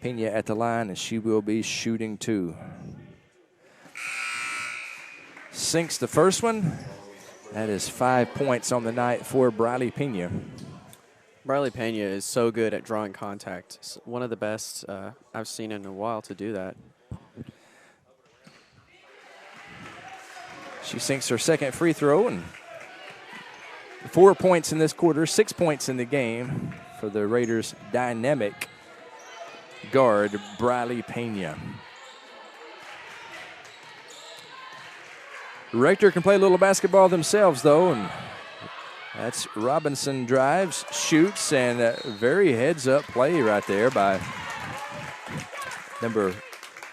Pena at the line, and she will be shooting 2. Sinks the first one. That is 5 points on the night for Briley Pena. Briley Pena is so good at drawing contact. It's one of the best I've seen in a while to do that. She sinks her second free throw, and 4 points in this quarter, 6 points in the game for the Raiders' dynamic guard, Briley Pena. Rector can play a little basketball themselves, though, and that's Robinson drives, shoots, and a very heads-up play right there by number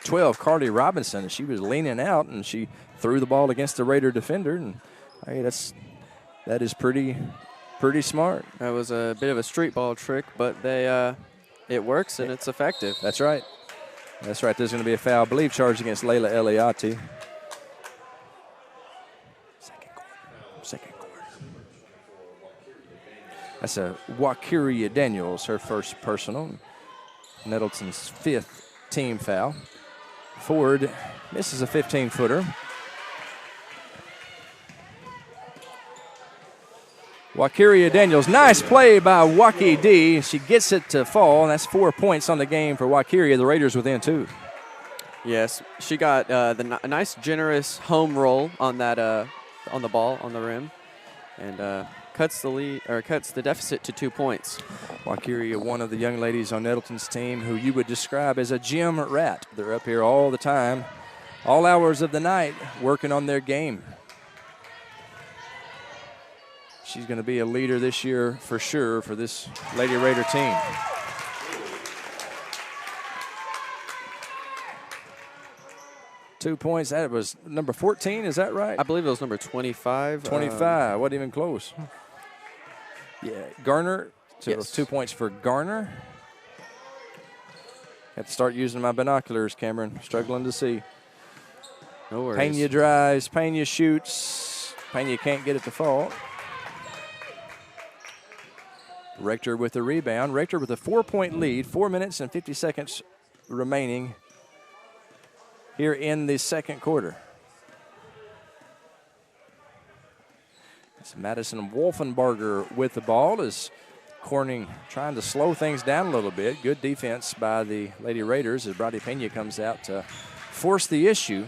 12, Carly Robinson. She was leaning out, and she threw the ball against the Raider defender, and hey, that is pretty smart. That was a bit of a street ball trick, but it works and it's effective. That's right. That's right. There's going to be a foul, I believe, charged against Layla Eliati. Second quarter. That's a Wakiria Daniels, her first personal. Nettleton's 5th team foul. Ford misses a 15-footer. Wakiria Daniels, nice play by Waki D. She gets it to fall, and that's 4 points on the game for Wakiria. The Raiders within 2. Yes, she got a nice, generous home roll on that on the ball on the rim, and cuts the deficit to 2 points. Wakiria, one of the young ladies on Nettleton's team who you would describe as a gym rat. They're up here all the time, all hours of the night, working on their game. She's going to be a leader this year for sure for this Lady Raider team. .2 points. That was number 14, is that right? I believe it was number 25. 25, wasn't even close. Yeah, Garner. So yes. 2 points for Garner. Have to start using my binoculars, Cameron. Struggling to see. No worries. Pena drives, Pena shoots. Pena can't get it to fall. Rector with the rebound. Rector with a 4-point lead. 4 minutes and 50 seconds remaining here in the second quarter. It's Madison Wolfenbarger with the ball as Corning trying to slow things down a little bit. Good defense by the Lady Raiders as Briley Pena comes out to force the issue.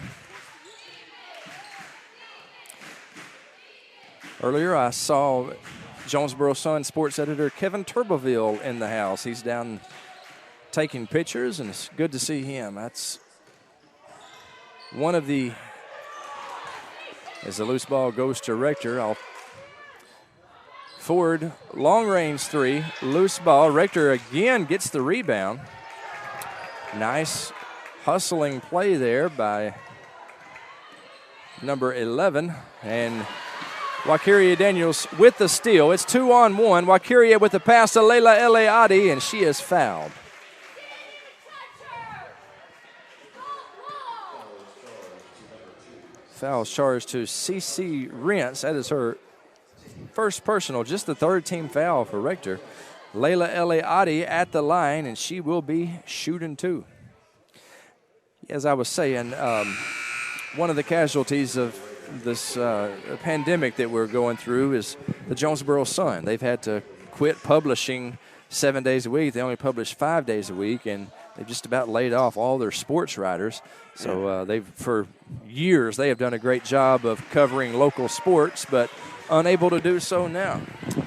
Earlier I saw Jonesboro Sun sports editor Kevin Turbeville in the house. He's down taking pictures, and it's good to see him. That's one of the, as the loose ball goes to Rector, Ford, long range 3, loose ball. Rector again gets the rebound. Nice hustling play there by number 11, and Wakiria Daniels with the steal. It's 2-on-1. Wakiria with the pass to Layla Eliadi, and she is fouled. Foul charged to CC Rentz. That is her first personal, just the 3rd team foul for Rector. Layla Eliadi at the line, and she will be shooting 2. As I was saying, one of the casualties of this pandemic that we're going through is the Jonesboro Sun. They've had to quit publishing 7 days a week. They only publish 5 days a week, and they've just about laid off all their sports writers. So for years, they have done a great job of covering local sports, but unable to do so now.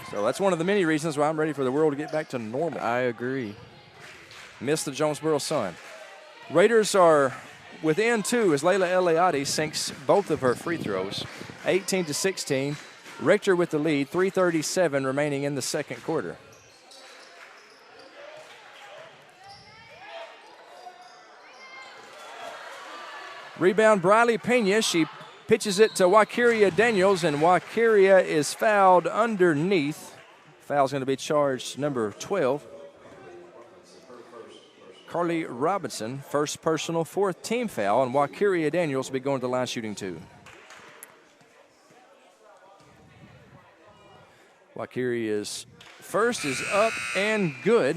So that's one of the many reasons why I'm ready for the world to get back to normal. I agree. Miss the Jonesboro Sun. Raiders are within 2 as Layla Eliadi sinks both of her free throws, 18-16. Rector with the lead, 3:37 remaining in the second quarter. Rebound, Briley Pena. She pitches it to Wakiria Daniels, and Wakiria is fouled underneath. Foul's going to be charged number 12. Carly Robinson, first personal, 4th team foul, and Wakiria Daniels will be going to the line shooting 2. Wakiria's first is up and good.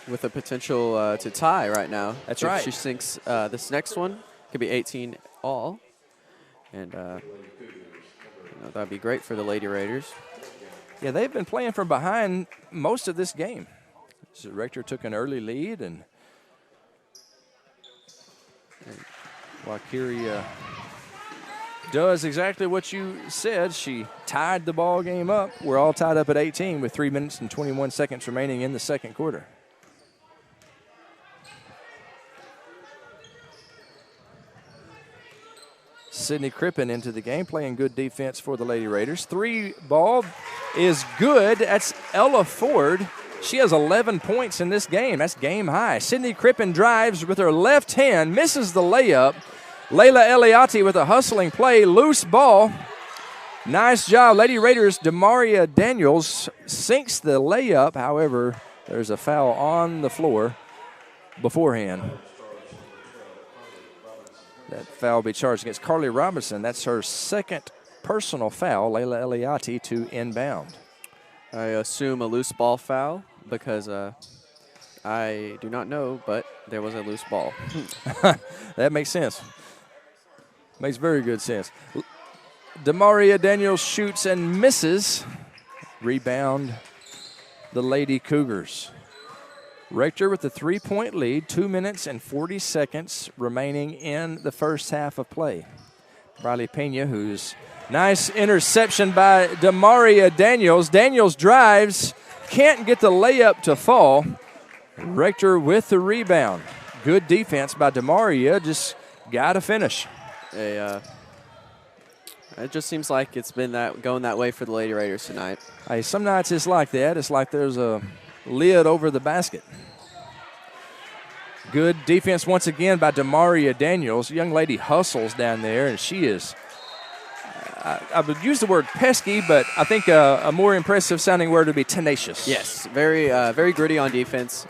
With a potential to tie right now. That's if right. She sinks this next one. Could be 18 all. And that'd be great for the Lady Raiders. Yeah, they've been playing from behind most of this game. So Rector took an early lead, and Wakiria does exactly what you said. She tied the ball game up. We're all tied up at 18 with 3 minutes and 21 seconds remaining in the second quarter. Sydney Crippen into the game, playing good defense for the Lady Raiders. 3 ball is good. That's Ella Ford. She has 11 points in this game. That's game high. Sydney Crippen drives with her left hand, misses the layup. Layla Eliati with a hustling play, loose ball. Nice job. Lady Raiders, Demaria Daniels sinks the layup. However, there's a foul on the floor beforehand. That foul will be charged against Carly Robinson. That's her second personal foul, Layla Eliati, to inbound. I assume a loose ball foul because I do not know, but there was a loose ball. That makes sense. Makes very good sense. Demaria Daniels shoots and misses. Rebound, the Lady Cougars. Rector with the 3-point lead, 2 minutes and 40 seconds remaining in the first half of play. Briley Pena, who's nice interception by Demaria Daniels. Daniels drives, can't get the layup to fall. Rector with the rebound. Good defense by Demaria, just got to finish. It just seems like it's been going that way for the Lady Raiders tonight. Hey, some nights it's like that. It's like there's a lid over the basket. Good defense once again by Demaria Daniels. The young lady hustles down there, and she is, I would use the word pesky, but I think a more impressive sounding word would be tenacious. Yes, very very gritty on defense.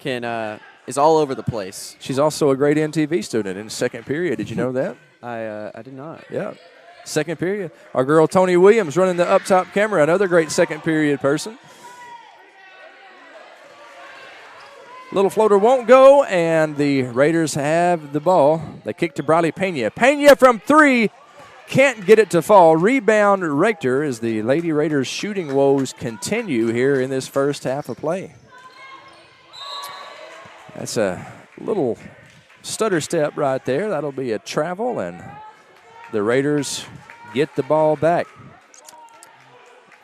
Is all over the place. She's also a great NTV student in second period. Did you know that? I did not. Yeah. Second period. Our girl Tony Williams running the up-top camera, another great second period person. Little floater won't go, and the Raiders have the ball. They kick to Briley Pena. Pena from 3, can't get it to fall. Rebound Rector as the Lady Raiders shooting woes continue here in this first half of play. That's a little stutter step right there. That'll be a travel, and the Raiders get the ball back.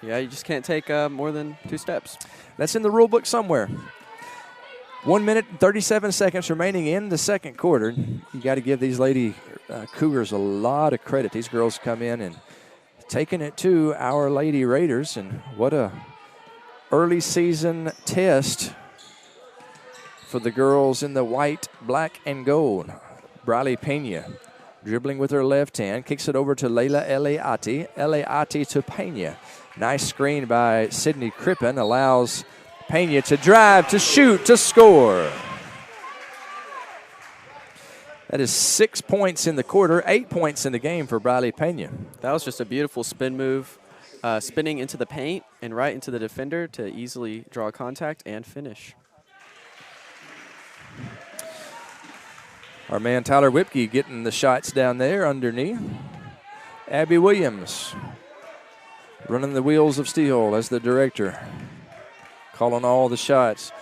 Yeah, you just can't take more than 2 steps. That's in the rule book somewhere. 1 minute and 37 seconds remaining in the second quarter. You got to give these Lady Cougars a lot of credit. These girls come in and taking it to our Lady Raiders, and what a early season test for the girls in the white, black, and gold. Briley Pena dribbling with her left hand, kicks it over to Layla Eliati. Eliati to Pena. Nice screen by Sydney Crippen, allows Pena to drive, to shoot, to score. That is 6 points in the quarter, 8 points in the game for Briley Pena. That was just a beautiful spin move, spinning into the paint and right into the defender to easily draw contact and finish. Our man Tyler Whipke getting the shots down there underneath. Abby Williams running the wheels of steel as the director, calling all the shots.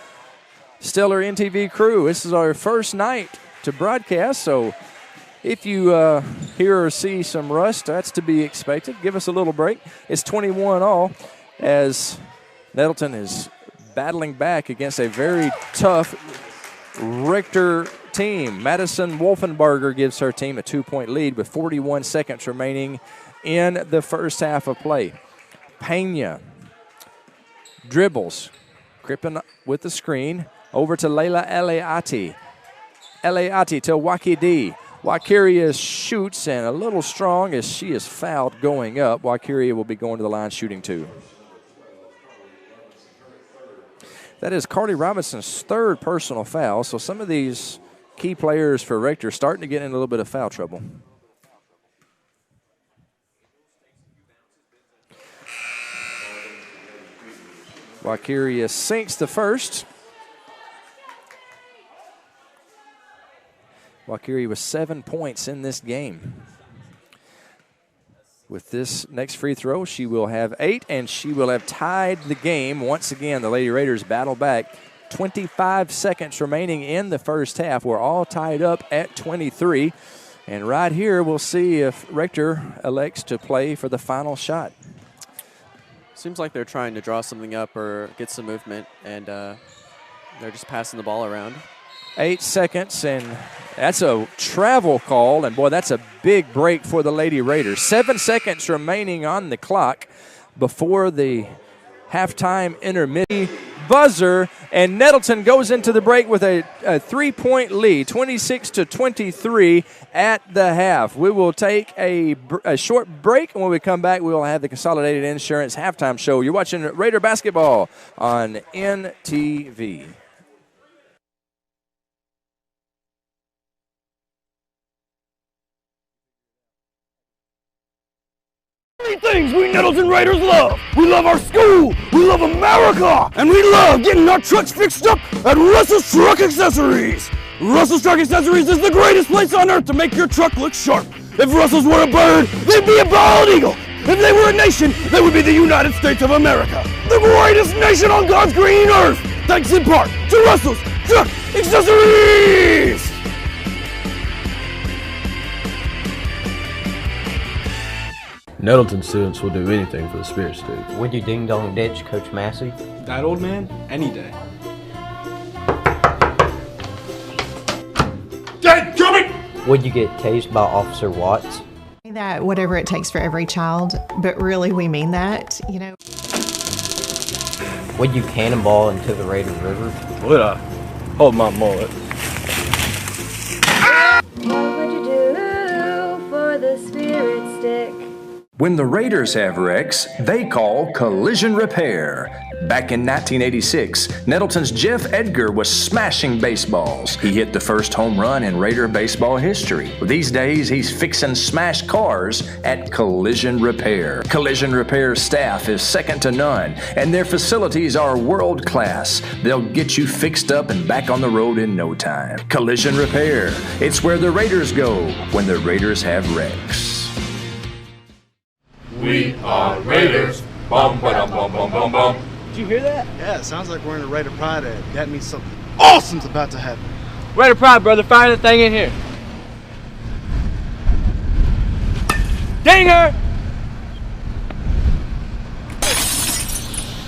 Stellar NTV crew, this is our first night to broadcast, so if you hear or see some rust, that's to be expected. Give us a little break. It's 21-all as Nettleton is battling back against a very tough Rector team. Madison Wolfenbarger gives her team a 2-point lead with 41 seconds remaining in the first half of play. Pena dribbles. Crippen with the screen. Over to Layla Eliati. Eliati to Wakidi. Wakiria shoots, and a little strong as she is fouled going up. Wakiria will be going to the line shooting 2. That is Carly Robinson's third personal foul, so some of these key players for Rector starting to get in a little bit of foul trouble. Wakiria sinks the first. Wakiria with 7 points in this game. With this next free throw, she will have 8, and she will have tied the game. Once again, the Lady Raiders battle back. 25 seconds remaining in the first half. We're all tied up at 23. And right here, we'll see if Rector elects to play for the final shot. Seems like they're trying to draw something up or get some movement, and they're just passing the ball around. 8 seconds, and that's a travel call, and boy, that's a big break for the Lady Raiders. 7 seconds remaining on the clock before the halftime intermission buzzer, and Nettleton goes into the break with a 3-point lead, 26-23 at the half. We will take a short break, and when we come back, we will have the Consolidated Insurance halftime show. You're watching Raider basketball on NTV. Three things we Nettleton Raiders love. We love our school, we love America, and we love getting our trucks fixed up at Russell's Truck Accessories. Russell's Truck Accessories is the greatest place on earth to make your truck look sharp. If Russell's were a bird, they'd be a bald eagle. If they were a nation, they would be the United States of America, the greatest nation on God's green earth, thanks in part to Russell's Truck Accessories. Nettleton students will do anything for the Spirit Stick. Would you ding dong ditch Coach Massey? That old man? Any day. Dadgummit! Would you get tased by Officer Watts? That whatever it takes for every child, but really we mean that, you know. Would you cannonball into the Raider River? Would I? Hold my mullet. What would you do for the Spirit Stick? When the Raiders have wrecks, they call collision repair. Back in 1986, Nettleton's Jeff Edgar was smashing baseballs. He hit the first home run in Raider baseball history. These days, he's fixing smashed cars at Collision Repair. Collision Repair staff is second to none, and their facilities are world class. They'll get you fixed up and back on the road in no time. Collision Repair. It's where the Raiders go when the Raiders have wrecks. We are Raiders. Bum, ba-dum, bum, bum, bum, bum. Did you hear that? Yeah, it sounds like we're in a Raider Pride ad. That means something awesome's about to happen. Raider Pride, brother. Fire the thing in here. Dang her!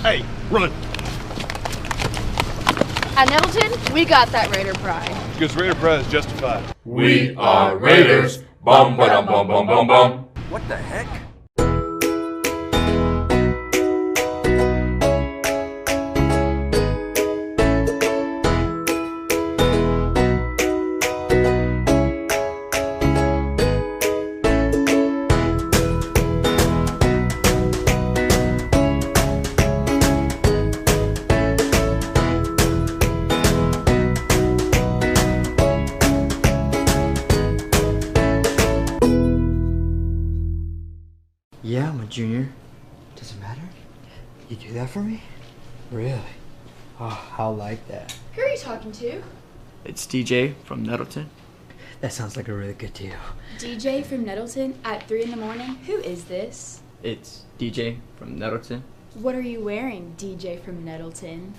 Hey, run. At Nettleton, we got that Raider Pride. Because Raider Pride is justified. We are Raiders. Bum, ba-dum, bum, bum, bum, bum. What the heck? Yeah, I'm a junior. Does it matter? You do that for me? Really? Oh, I like that. Who are you talking to? It's DJ from Nettleton. That sounds like a really good deal. DJ from Nettleton at 3 in the morning? Who is this? It's DJ from Nettleton. What are you wearing, DJ from Nettleton?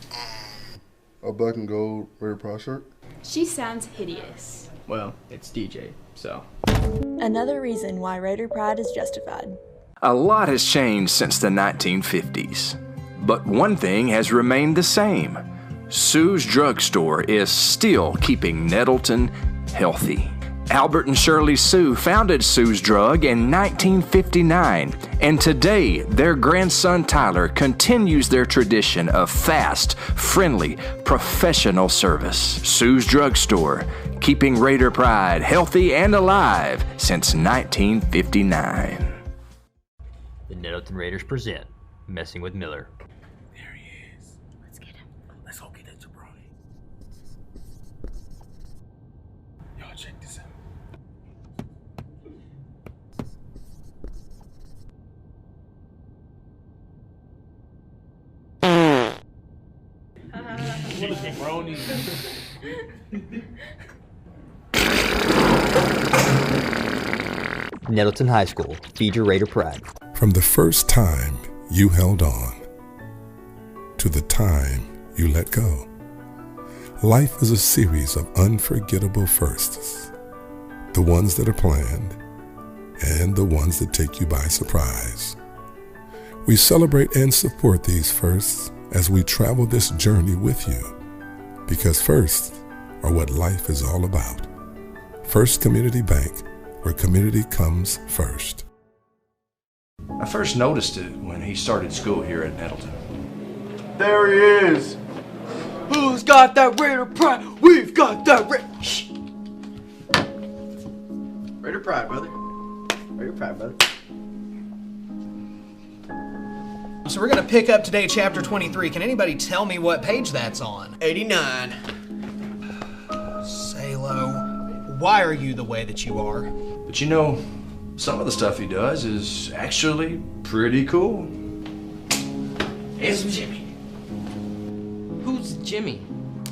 A black and gold Raider Pride shirt. She sounds hideous. Well, it's DJ, so. Another reason why Raider Pride is justified. A lot has changed since the 1950s, but one thing has remained the same. Sue's Drugstore is still keeping Nettleton healthy. Albert and Shirley Sue founded Sue's Drug in 1959, and today their grandson Tyler continues their tradition of fast, friendly, professional service. Sue's Drugstore, keeping Raider Pride healthy and alive since 1959. The Nettleton Raiders present Messing with Miller. There he is. Let's get him. Let's go get that jabroni. Y'all check this out. Nettleton High School, feed your Raider pride. From the first time you held on to the time you let go, life is a series of unforgettable firsts. The ones that are planned and the ones that take you by surprise. We celebrate and support these firsts as we travel this journey with you, because firsts are what life is all about. First Community Bank, where community comes first. I first noticed it when he started school here at Nettleton. There he is. Who's got that Raider pride? We've got that Shh. Raider pride, brother. Raider pride, brother. So we're going to pick up today chapter 23. Can anybody tell me what page that's on? 89. Say low. Why are you the way that you are? But you know, some of the stuff he does is actually pretty cool. Here's Jimmy. Who's Jimmy?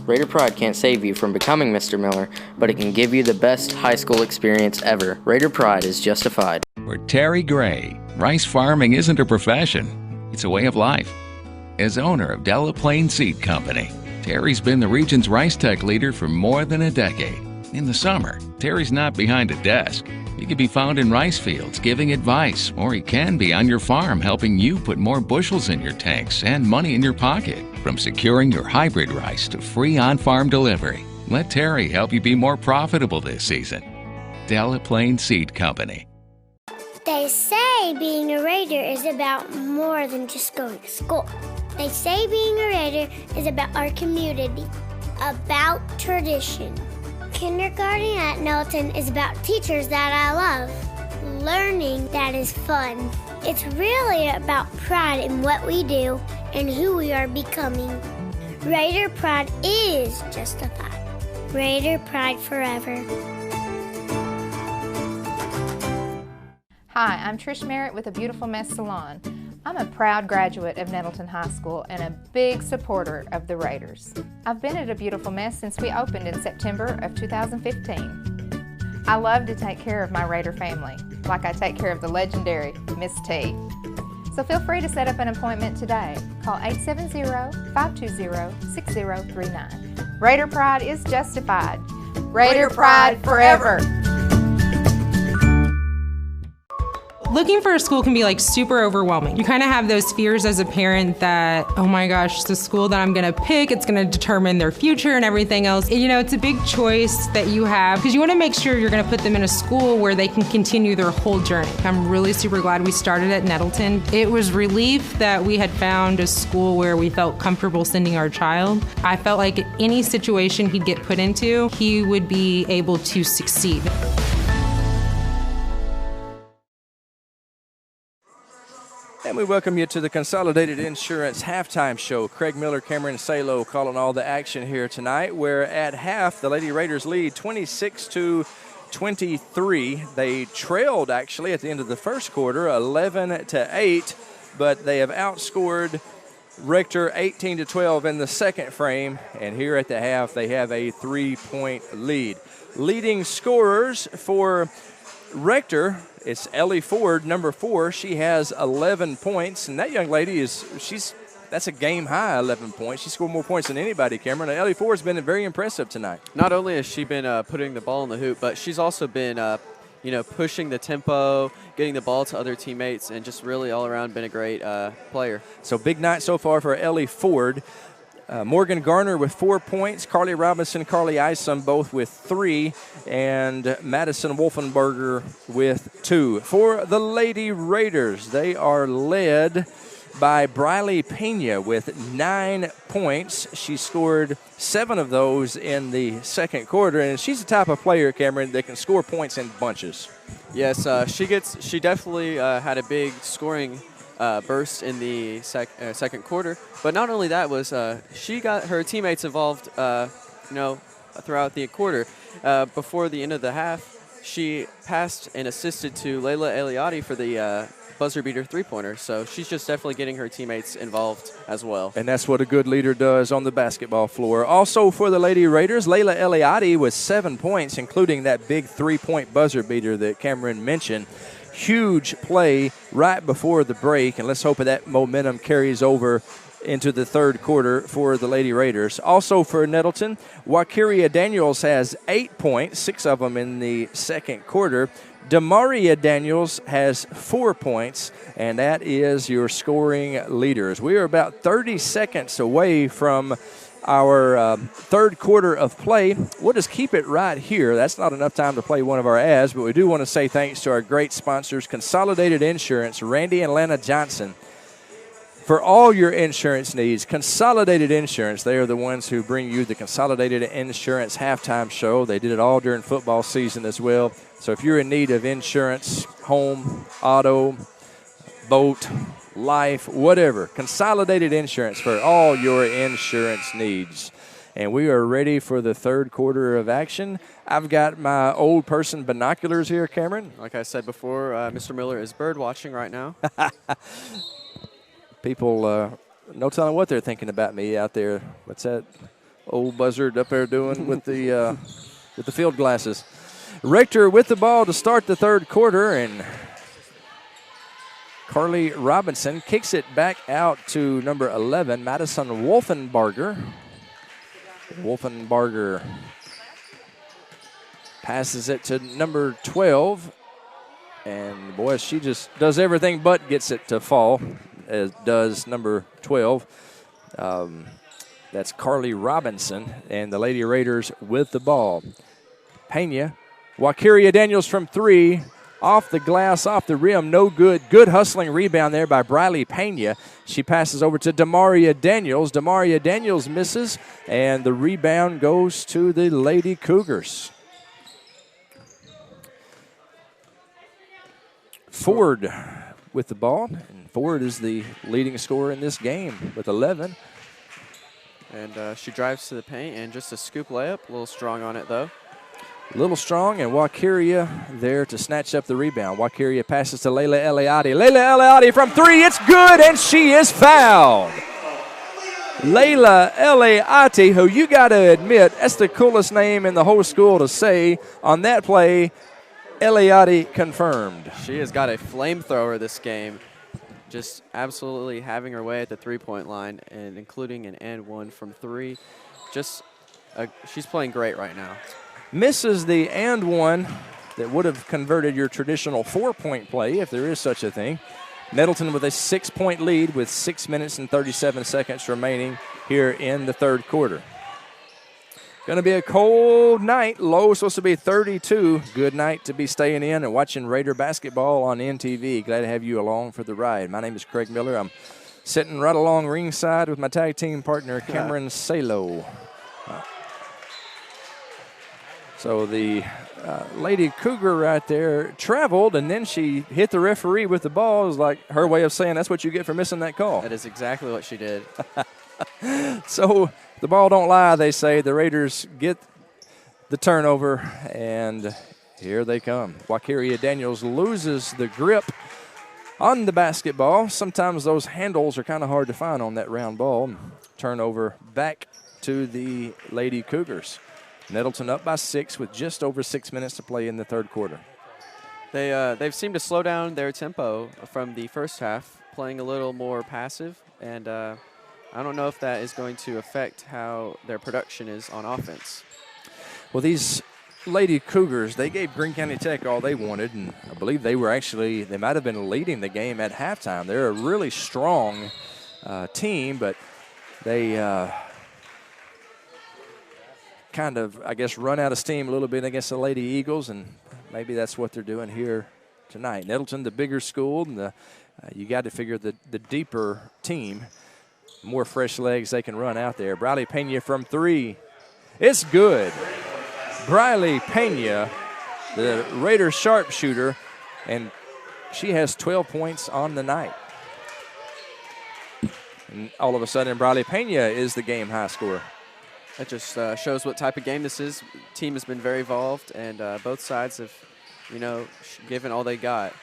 Raider Pride can't save you from becoming Mr. Miller, but it can give you the best high school experience ever. Raider Pride is justified. For Terry Gray, rice farming isn't a profession, it's a way of life. As owner of Delaplaine Seed Company, Terry's been the region's rice tech leader for more than a decade. In the summer, Terry's not behind a desk. He can be found in rice fields giving advice, or he can be on your farm helping you put more bushels in your tanks and money in your pocket. From securing your hybrid rice to free on-farm delivery, let Terry help you be more profitable this season. Delaplaine Seed Company. They say being a Raider is about more than just going to school. They say being a Raider is about our community, about tradition. Kindergarten at Nettleton is about teachers that I love, learning that is fun. It's really about pride in what we do and who we are becoming. Raider pride is justified. Raider pride forever. Hi, I'm Trish Merritt with A Beautiful Mess Salon. I'm a proud graduate of Nettleton High School and a big supporter of the Raiders. I've been at A Beautiful Mess since we opened in September of 2015. I love to take care of my Raider family, like I take care of the legendary Miss T. So feel free to set up an appointment today. Call 870-520-6039. Raider pride is justified. Raider pride forever. Looking for a school can be like super overwhelming. You kind of have those fears as a parent that, oh my gosh, the school that I'm gonna pick, it's gonna determine their future and everything else. You know, it's a big choice that you have because you wanna make sure you're gonna put them in a school where they can continue their whole journey. I'm really super glad we started at Nettleton. It was relief that we had found a school where we felt comfortable sending our child. I felt like any situation he'd get put into, he would be able to succeed. And we welcome you to the Consolidated Insurance Halftime Show. Craig Miller, Cameron Salo calling all the action here tonight, where at half, the Lady Raiders lead 26-23. They trailed, actually, at the end of the first quarter, 11-8, but they have outscored Rector 18-12 in the second frame, and here at the half, they have a 3-point lead. Leading scorers for Rector, it's Ellie Ford, number 4. She has 11 points, and that young lady that's a game high 11 points. She scored more points than anybody, Cameron. And Ellie Ford's been very impressive tonight. Not only has she been putting the ball in the hoop, but she's also been pushing the tempo, getting the ball to other teammates, and just really all around been a great player. So big night so far for Ellie Ford. Morgan Garner with 4 points, Carly Robinson, Carly Isom both with 3, and Madison Wolfenberger with 2. For the Lady Raiders, they are led by Briley Pena with 9 points. She scored 7 of those in the second quarter, and she's the type of player, Cameron, that can score points in bunches. Yes, she definitely had a big scoring burst in the second quarter. But not only that, was she got her teammates involved, throughout the quarter. Before the end of the half, she passed and assisted to Layla Eliade for the buzzer beater three-pointer. So she's just definitely getting her teammates involved as well. And that's what a good leader does on the basketball floor. Also for the Lady Raiders, Layla Eliade with 7 points, including that big three-point buzzer beater that Cameron mentioned. Huge play right before the break, and let's hope that momentum carries over into the third quarter for the Lady Raiders. Also for Nettleton, Wakiria Daniels has 8 points, 6 of them in the second quarter. Demaria Daniels has 4 points, and that is your scoring leaders. We are about 30 seconds away from our third quarter of play. We'll just keep it right here. That's not enough time to play one of our ads, but we do want to say thanks to our great sponsors, Consolidated Insurance, Randy and Lana Johnson. For all your insurance needs, Consolidated Insurance, they are the ones who bring you the Consolidated Insurance halftime show. They did it all during football season as well. So if you're in need of insurance, home, auto, boat, life, whatever, Consolidated Insurance for all your insurance needs. And we are ready for the third quarter of action. I've got my old person binoculars here, Cameron. Like I said before, Mr. Miller is bird watching right now. People, no telling what they're thinking about me out there. What's that old buzzard up there doing with the field glasses? Rector with the ball to start the third quarter, and Carly Robinson kicks it back out to number 11, Madison Wolfenbarger. Wolfenbarger passes it to number 12, and boy, she just does everything but gets it to fall, as does number 12. That's Carly Robinson, and the Lady Raiders with the ball. Pena, Wakiria Daniels from 3. Off the glass, off the rim, no good. Good hustling rebound there by Briley Pena. She passes over to Demaria Daniels. Demaria Daniels misses, and the rebound goes to the Lady Cougars. Ford with the ball, and Ford is the leading scorer in this game with 11. And she drives to the paint, and just a scoop layup, a little strong on it though. A little strong, and Wakiria there to snatch up the rebound. Wakiria passes to Layla Eliade. Layla Eliade from 3, it's good, and she is fouled. Layla Eliade, who you got to admit, that's the coolest name in the whole school to say on that play. Eliade confirmed. She has got a flamethrower this game, just absolutely having her way at the three-point line, and including an and one from 3. She's playing great right now. Misses the and one that would have converted your traditional 4-point play, if there is such a thing. Nettleton with a 6-point lead with 6 minutes and 37 seconds remaining here in the third quarter. Going to be a cold night. Low supposed to be 32. Good night to be staying in and watching Raider basketball on NTV. Glad to have you along for the ride. My name is Craig Miller. I'm sitting right along ringside with my tag team partner, Cameron Salo. So the Lady Cougar right there traveled, and then she hit the referee with the ball. It was like her way of saying that's what you get for missing that call. That is exactly what she did. So the ball don't lie, they say. The Raiders get the turnover, and here they come. Wakiria Daniels loses the grip on the basketball. Sometimes those handles are kind of hard to find on that round ball. Turnover back to the Lady Cougars. Nettleton up by 6 with just over 6 minutes to play in the third quarter. They've seemed to slow down their tempo from the first half, playing a little more passive, and I don't know if that is going to affect how their production is on offense. Well, these Lady Cougars, they gave Greene County Tech all they wanted, and I believe they might have been leading the game at halftime. They're a really strong team, but they kind of, I guess, run out of steam a little bit against the Lady Eagles, and maybe that's what they're doing here tonight. Nettleton, the bigger school, and you got to figure the deeper team, more fresh legs they can run out there. Briley Pena from 3. It's good. Briley Pena, the Raiders sharpshooter, and she has 12 points on the night. And all of a sudden, Briley Pena is the game high scorer. That just shows what type of game this is. Team has been very involved, and both sides have, given all they got.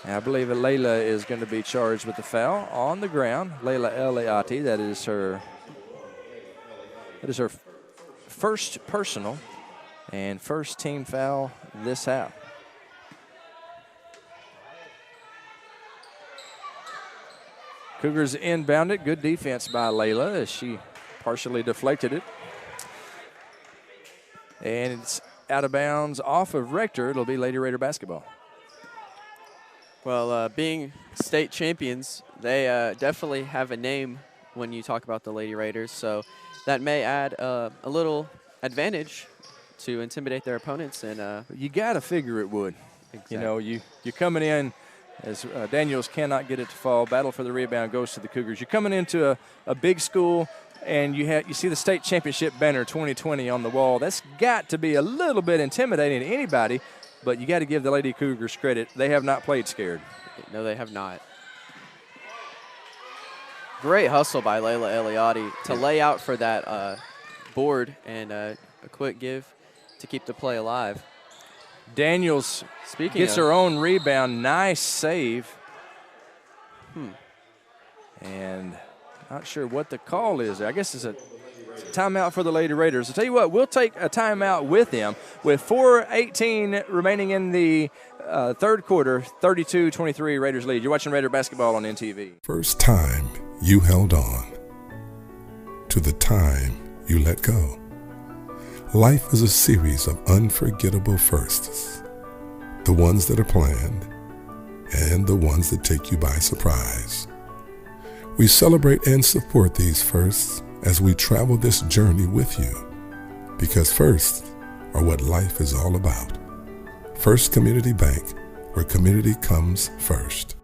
I believe that Layla is going to be charged with the foul on the ground. Layla Eliati, that is her first personal and first team foul this half. Cougars inbound it. Good defense by Layla as she partially deflected it. And it's out of bounds off of Rector. It'll be Lady Raider basketball. Well, being state champions, they definitely have a name when you talk about the Lady Raiders, so that may add a little advantage to intimidate their opponents. And you got to figure it would. Exactly. You know, you're coming in as Daniels cannot get it to fall. Battle for the rebound goes to the Cougars. You're coming into a big school, and you see the state championship banner 2020 on the wall. That's got to be a little bit intimidating to anybody. But you got to give the Lady Cougars credit. They have not played scared. No, they have not. Great hustle by Layla Eliati to lay out for that board and a quick give to keep the play alive. Daniels gets her own rebound. Nice save. And not sure what the call is. I guess it's a timeout for the Lady Raiders. I'll tell you what, we'll take a timeout with them with 4:18 remaining in the third quarter. 32-23 Raiders lead. You're watching Raider basketball on NTV. First time you held on to the time you let go. Life is a series of unforgettable firsts. The ones that are planned and the ones that take you by surprise. We celebrate and support these firsts as we travel this journey with you, because firsts are what life is all about. First Community Bank, where community comes first.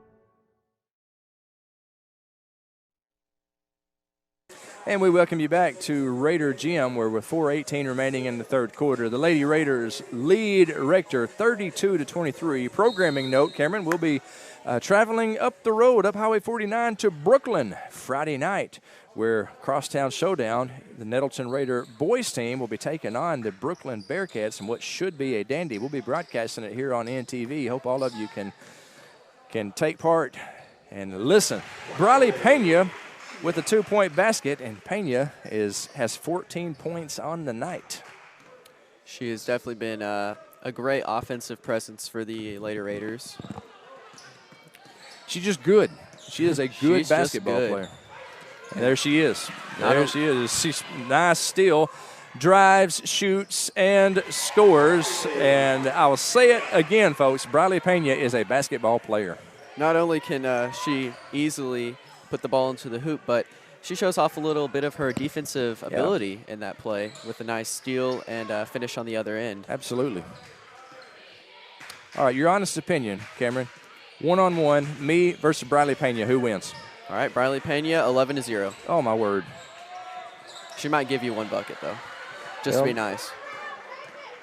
And we welcome you back to Raider Gym, where with 4:18 remaining in the third quarter, the Lady Raiders lead Rector 32-23. Programming note, Cameron, will be traveling up the road, up Highway 49 to Brooklyn Friday night, where Crosstown Showdown, the Nettleton Raider boys team, will be taking on the Brooklyn Bearcats in what should be a dandy. We'll be broadcasting it here on NTV. Hope all of you can take part and listen. Briley Pena with a 2-point basket, and Pena has 14 points on the night. She has definitely been a great offensive presence for the Lady Raiders. She's just good. She is a good basketball player. And there she is. There she is. She's nice steal, drives, shoots, and scores. And I will say it again, folks. Briley Pena is a basketball player. Not only can she easily put the ball into the hoop, but she shows off a little bit of her defensive ability in that play with a nice steal and finish on the other end. Absolutely. All right, your honest opinion, Cameron. One-on-one, me versus Briley Pena. Who wins? All right, Briley Pena, 11-0. Oh, my word. She might give you one bucket, though, just to be nice.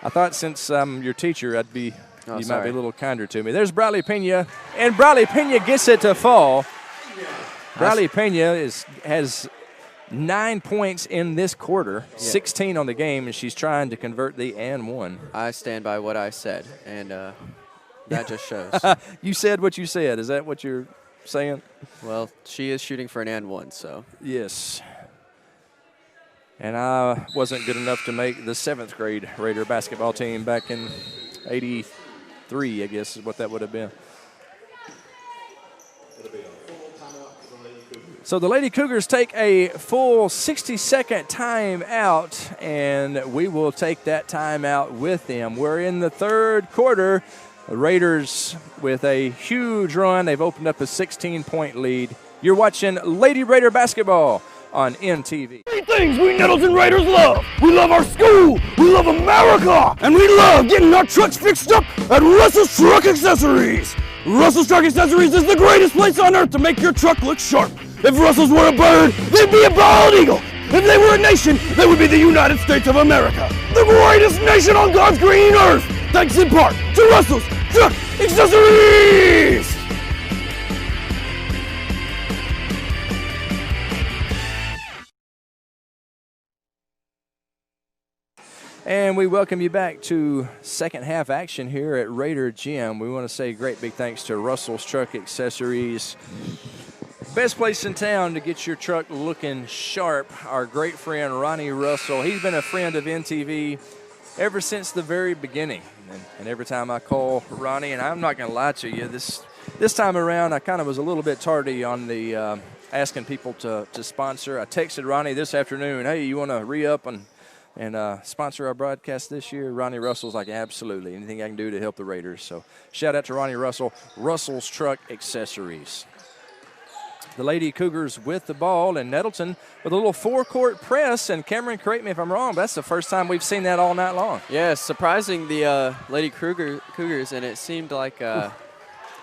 I thought since I'm your teacher, you might be a little kinder to me. There's Briley Pena, and Briley Pena gets it to fall. Briley Pena has 9 points in this quarter, 16 on the game, and she's trying to convert the and one. I stand by what I said, and that just shows. You said what you said. Is that what you're saying? Well, she is shooting for an and one, so. Yes. And I wasn't good enough to make the 7th grade Raider basketball team back in 83, I guess is what that would have been. So the Lady Cougars take a full 60-second timeout, and we will take that timeout with them. We're in the third quarter. The Raiders with a huge run. They've opened up a 16-point lead. You're watching Lady Raider basketball on NTV. 3 things we Nettleton Raiders love. We love our school, we love America, and we love getting our trucks fixed up at Russell's Truck Accessories. Russell's Truck Accessories is the greatest place on earth to make your truck look sharp. If Russell's were a bird, they'd be a bald eagle. If they were a nation, they would be the United States of America, the greatest nation on God's green earth, thanks in part to Russell's Truck Accessories. And we welcome you back to second half action here at Raider Gym. We want to say great big thanks to Russell's Truck Accessories. Best place in town to get your truck looking sharp. Our great friend Ronnie Russell, he's been a friend of NTV ever since the very beginning. And every time I call Ronnie, and I'm not going to lie to you, this time around I kind of was a little bit tardy on the asking people to sponsor. I texted Ronnie this afternoon, hey, you want to re-up and sponsor our broadcast this year? Ronnie Russell's like, absolutely. Anything I can do to help the Raiders. So shout out to Ronnie Russell, Russell's Truck Accessories. The Lady Cougars with the ball, and Nettleton with a little four-court press. And Cameron, correct me if I'm wrong, but that's the first time we've seen that all night long. Yeah, surprising the Lady Cougars, and it seemed like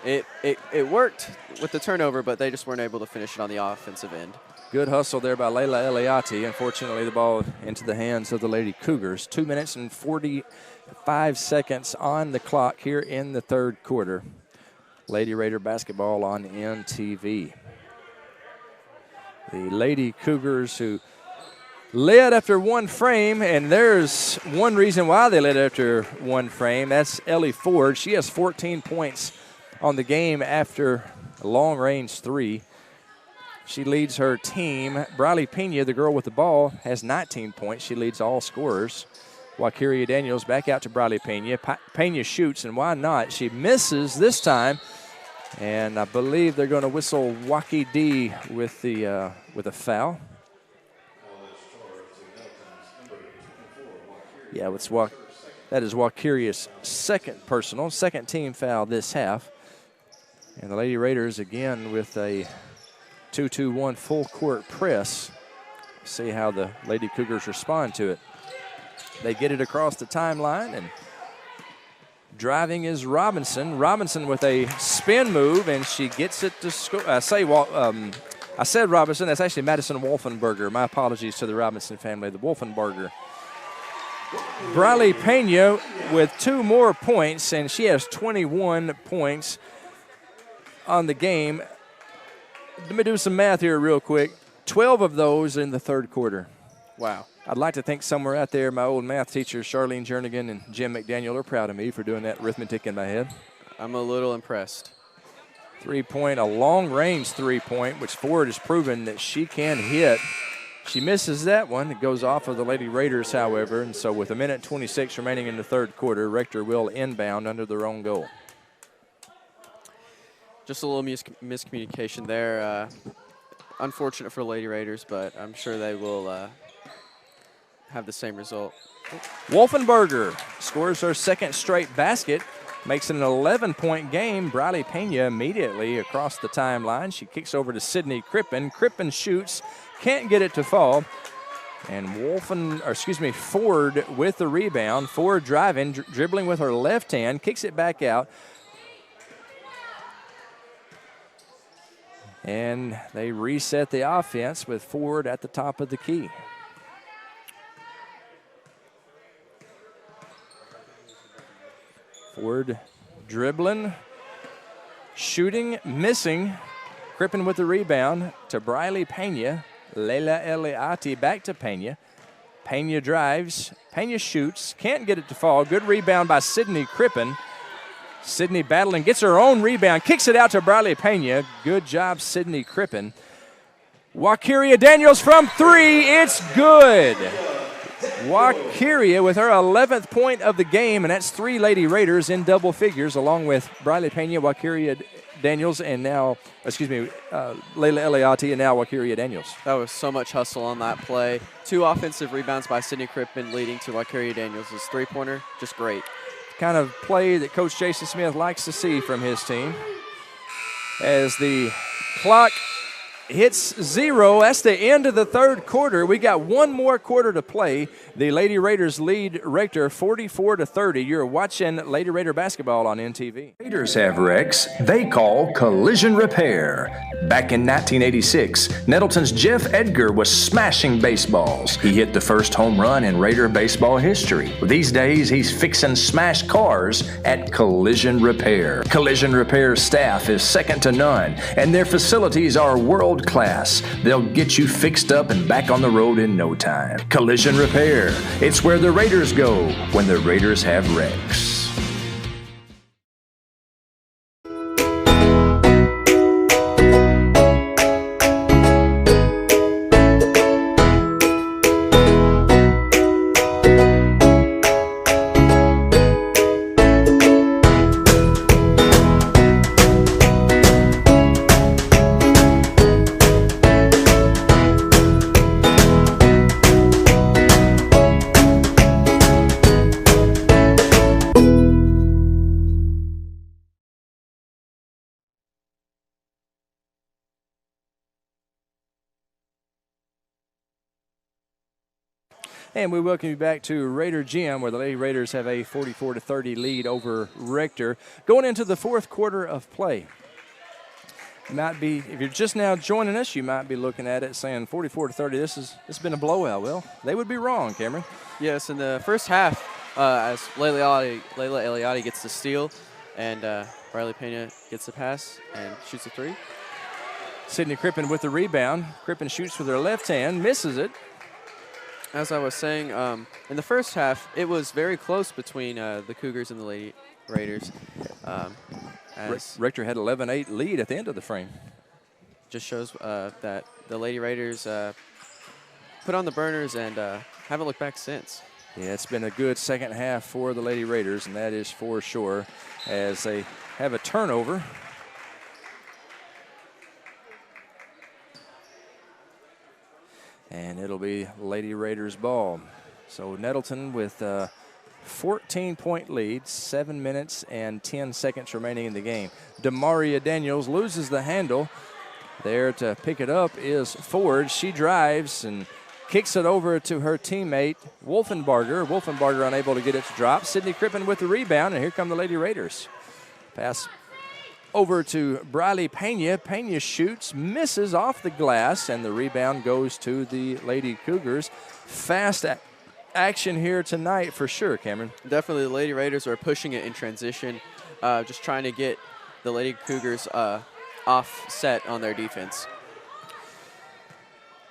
it worked with the turnover, but they just weren't able to finish it on the offensive end. Good hustle there by Layla Eliati. Unfortunately, the ball into the hands of the Lady Cougars. 2 minutes and 45 seconds on the clock here in the third quarter. Lady Raider basketball on NTV. The Lady Cougars who led after one frame, and there's one reason why they led after one frame. That's Ellie Ford. She has 14 points on the game after a long-range three. She leads her team. Briley Pena, the girl with the ball, has 19 points. She leads all scorers. Wakiria Daniels back out to Briley Pena. Pena shoots, and why not? She misses this time. And I believe they're going to whistle Waki D with a foul. Yeah, that is Wakiria's second team foul this half. And the Lady Raiders again with a 2-2-1 full court press. See how the Lady Cougars respond to it. They get it across the timeline, and driving is Robinson. Robinson with a spin move, and she gets it to score. I said Robinson. That's actually Madison Wolfenberger. My apologies to the Robinson family, the Wolfenberger. Briley Pena with 2 more points, and she has 21 points on the game. Let me do some math here real quick. 12 of those in the third quarter. Wow. I'd like to think somewhere out there my old math teachers, Charlene Jernigan and Jim McDaniel, are proud of me for doing that arithmetic in my head. I'm a little impressed. 3-point, a long-range 3-point, which Ford has proven that she can hit. She misses that one. It goes off of the Lady Raiders, however, and so with 1:26 remaining in the third quarter, Rector will inbound under their own goal. Just a little miscommunication there. Unfortunate for Lady Raiders, but I'm sure they will have the same result. Wolfenberger scores her second straight basket, makes it an 11-point game. Briley Pena immediately across the timeline. She kicks over to Sydney Crippen. Crippen shoots, can't get it to fall. And Ford with the rebound. Ford driving, dribbling with her left hand, kicks it back out. And they reset the offense with Ford at the top of the key. Ford dribbling, shooting, missing. Crippen with the rebound to Briley Pena. Layla Eliati back to Pena. Pena drives. Pena shoots. Can't get it to fall. Good rebound by Sydney Crippen. Sydney battling, gets her own rebound, kicks it out to Briley Pena. Good job, Sydney Crippen. Wakiria Daniels from 3. It's good. Wakiria with her 11th point of the game, and that's 3 Lady Raiders in double figures, along with Briley Pena, Wakiria Daniels, and now, Layla Eliati, and now Wakiria Daniels. That was so much hustle on that play. 2 offensive rebounds by Sydney Crippen leading to Wakiria Daniels' three-pointer. Just great. Kind of play that Coach Jason Smith likes to see from his team. As the clock hits 0, that's the end of the third quarter. We got one more quarter to play. The Lady Raiders lead Rector 44-30. You're watching Lady Raider basketball on NTV. Raiders have wrecks they call collision repair. Back in 1986, Nettleton's Jeff Edgar was smashing baseballs. He hit the first home run in Raider baseball history. These days, he's fixing smashed cars at Collision Repair. Collision Repair staff is second to none, and their facilities are world class. They'll get you fixed up and back on the road in no time. Collision Repair. It's where the Raiders go when the Raiders have wrecks. And we welcome you back to Raider Gym, where the Lady Raiders have a 44-30 lead over Rector. Going into the fourth quarter of play. If you're just now joining us, you might be looking at it saying 44-30, this has been a blowout. Well, they would be wrong, Cameron. Yes, in the first half, as Layla Eliade gets the steal, and Briley Pena gets the pass and shoots a three. Sydney Crippen with the rebound. Crippen shoots with her left hand, misses it. As I was saying, in the first half, it was very close between the Cougars and the Lady Raiders. Rector had 11-8 lead at the end of the frame. Just shows that the Lady Raiders put on the burners and haven't looked back since. Yeah, it's been a good second half for the Lady Raiders, and that is for sure, as they have a turnover. And it'll be Lady Raiders ball. So Nettleton with a 14-point lead, 7 minutes and 10 seconds remaining in the game. Demaria Daniels loses the handle. There to pick it up is Ford. She drives and kicks it over to her teammate, Wolfenbarger. Wolfenbarger unable to get it to drop. Sydney Crippen with the rebound, and here come the Lady Raiders. Pass over to Briley Pena. Pena shoots, misses off the glass, and the rebound goes to the Lady Cougars. Fast action here tonight for sure, Cameron. Definitely the Lady Raiders are pushing it in transition, just trying to get the Lady Cougars offset on their defense.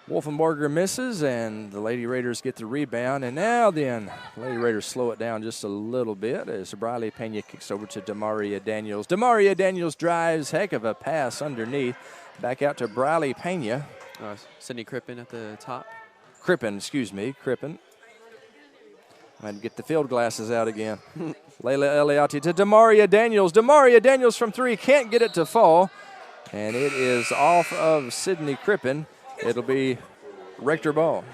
Wolfenbarger misses, and the Lady Raiders get the rebound. And now then, Lady Raiders slow it down just a little bit as Briley Pena kicks over to Demaria Daniels. Demaria Daniels drives, heck of a pass underneath. Back out to Briley Pena. Sydney Crippen at the top. Crippen. Might get the field glasses out again. Layla Eliade to Demaria Daniels. Demaria Daniels from three, can't get it to fall. And it is off of Sydney Crippen. It'll be Rector ball.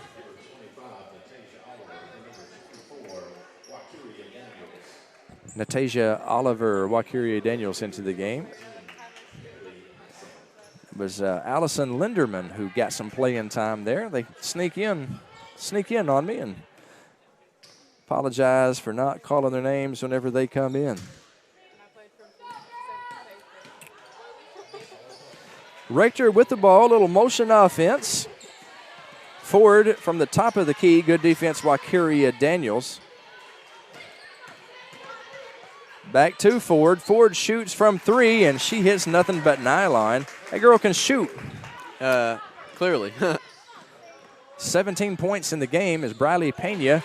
Natasia Oliver, Wakiria Daniels into the game. It was Allison Linderman who got some playing time there. They sneak in on me, and apologize for not calling their names whenever they come in. Rector with the ball, little motion offense. Ford from the top of the key, good defense, Wakiria Daniels. Back to Ford. Ford shoots from three, and she hits nothing but nylon. That girl can shoot. Clearly. 17 points in the game as Briley Pena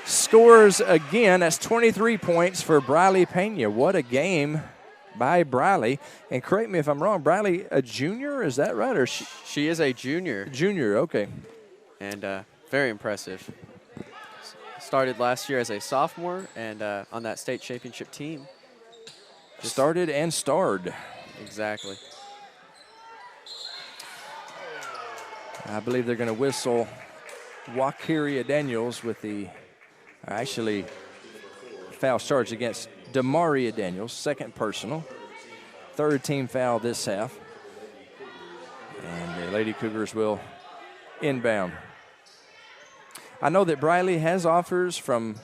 scores again. That's 23 points for Briley Pena. What a game by Briley. And correct me if I'm wrong, Briley a junior, is that right? Or she is a junior. Junior, okay. And very impressive. Started last year as a sophomore and on that state championship team. Started and starred. Exactly. I believe they're going to whistle Wakiria Daniels with the foul charge against Demaria Daniels, second personal. Third team foul this half. And the Lady Cougars will inbound. I know that Briley has offers from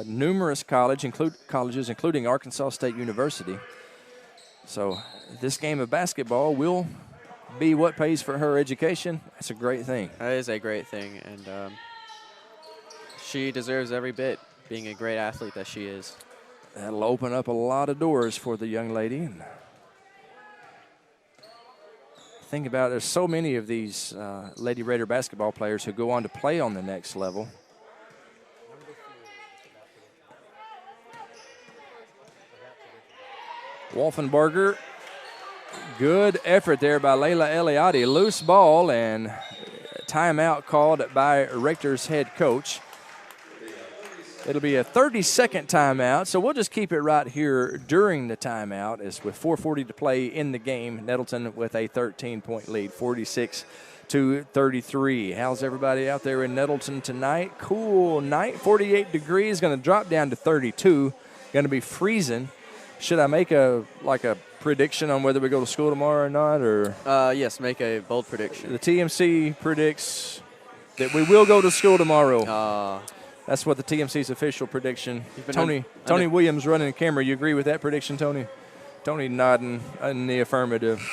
numerous colleges, including Arkansas State University. So this game of basketball will be what pays for her education. That's a great thing. That is a great thing, and she deserves every bit, being a great athlete that she is. That'll open up a lot of doors for the young lady. think about it, there's so many of these Lady Raider basketball players who go on to play on the next level. Wolfenbarger, good effort there by Layla Eliade. Loose ball and timeout called by Rector's head coach. It'll be a 30-second timeout, so we'll just keep it right here during the timeout. As with 4:40 to play in the game, Nettleton with a 13-point lead, 46-33. How's everybody out there in Nettleton tonight? Cool night, 48 degrees, going to drop down to 32. Going to be freezing. Should I make a prediction on whether we go to school tomorrow or not? Or yes, make a bold prediction. The TMC predicts that we will go to school tomorrow. That's what the TMC's official prediction. Tony Williams running the camera. You agree with that prediction, Tony? Tony nodding in the affirmative.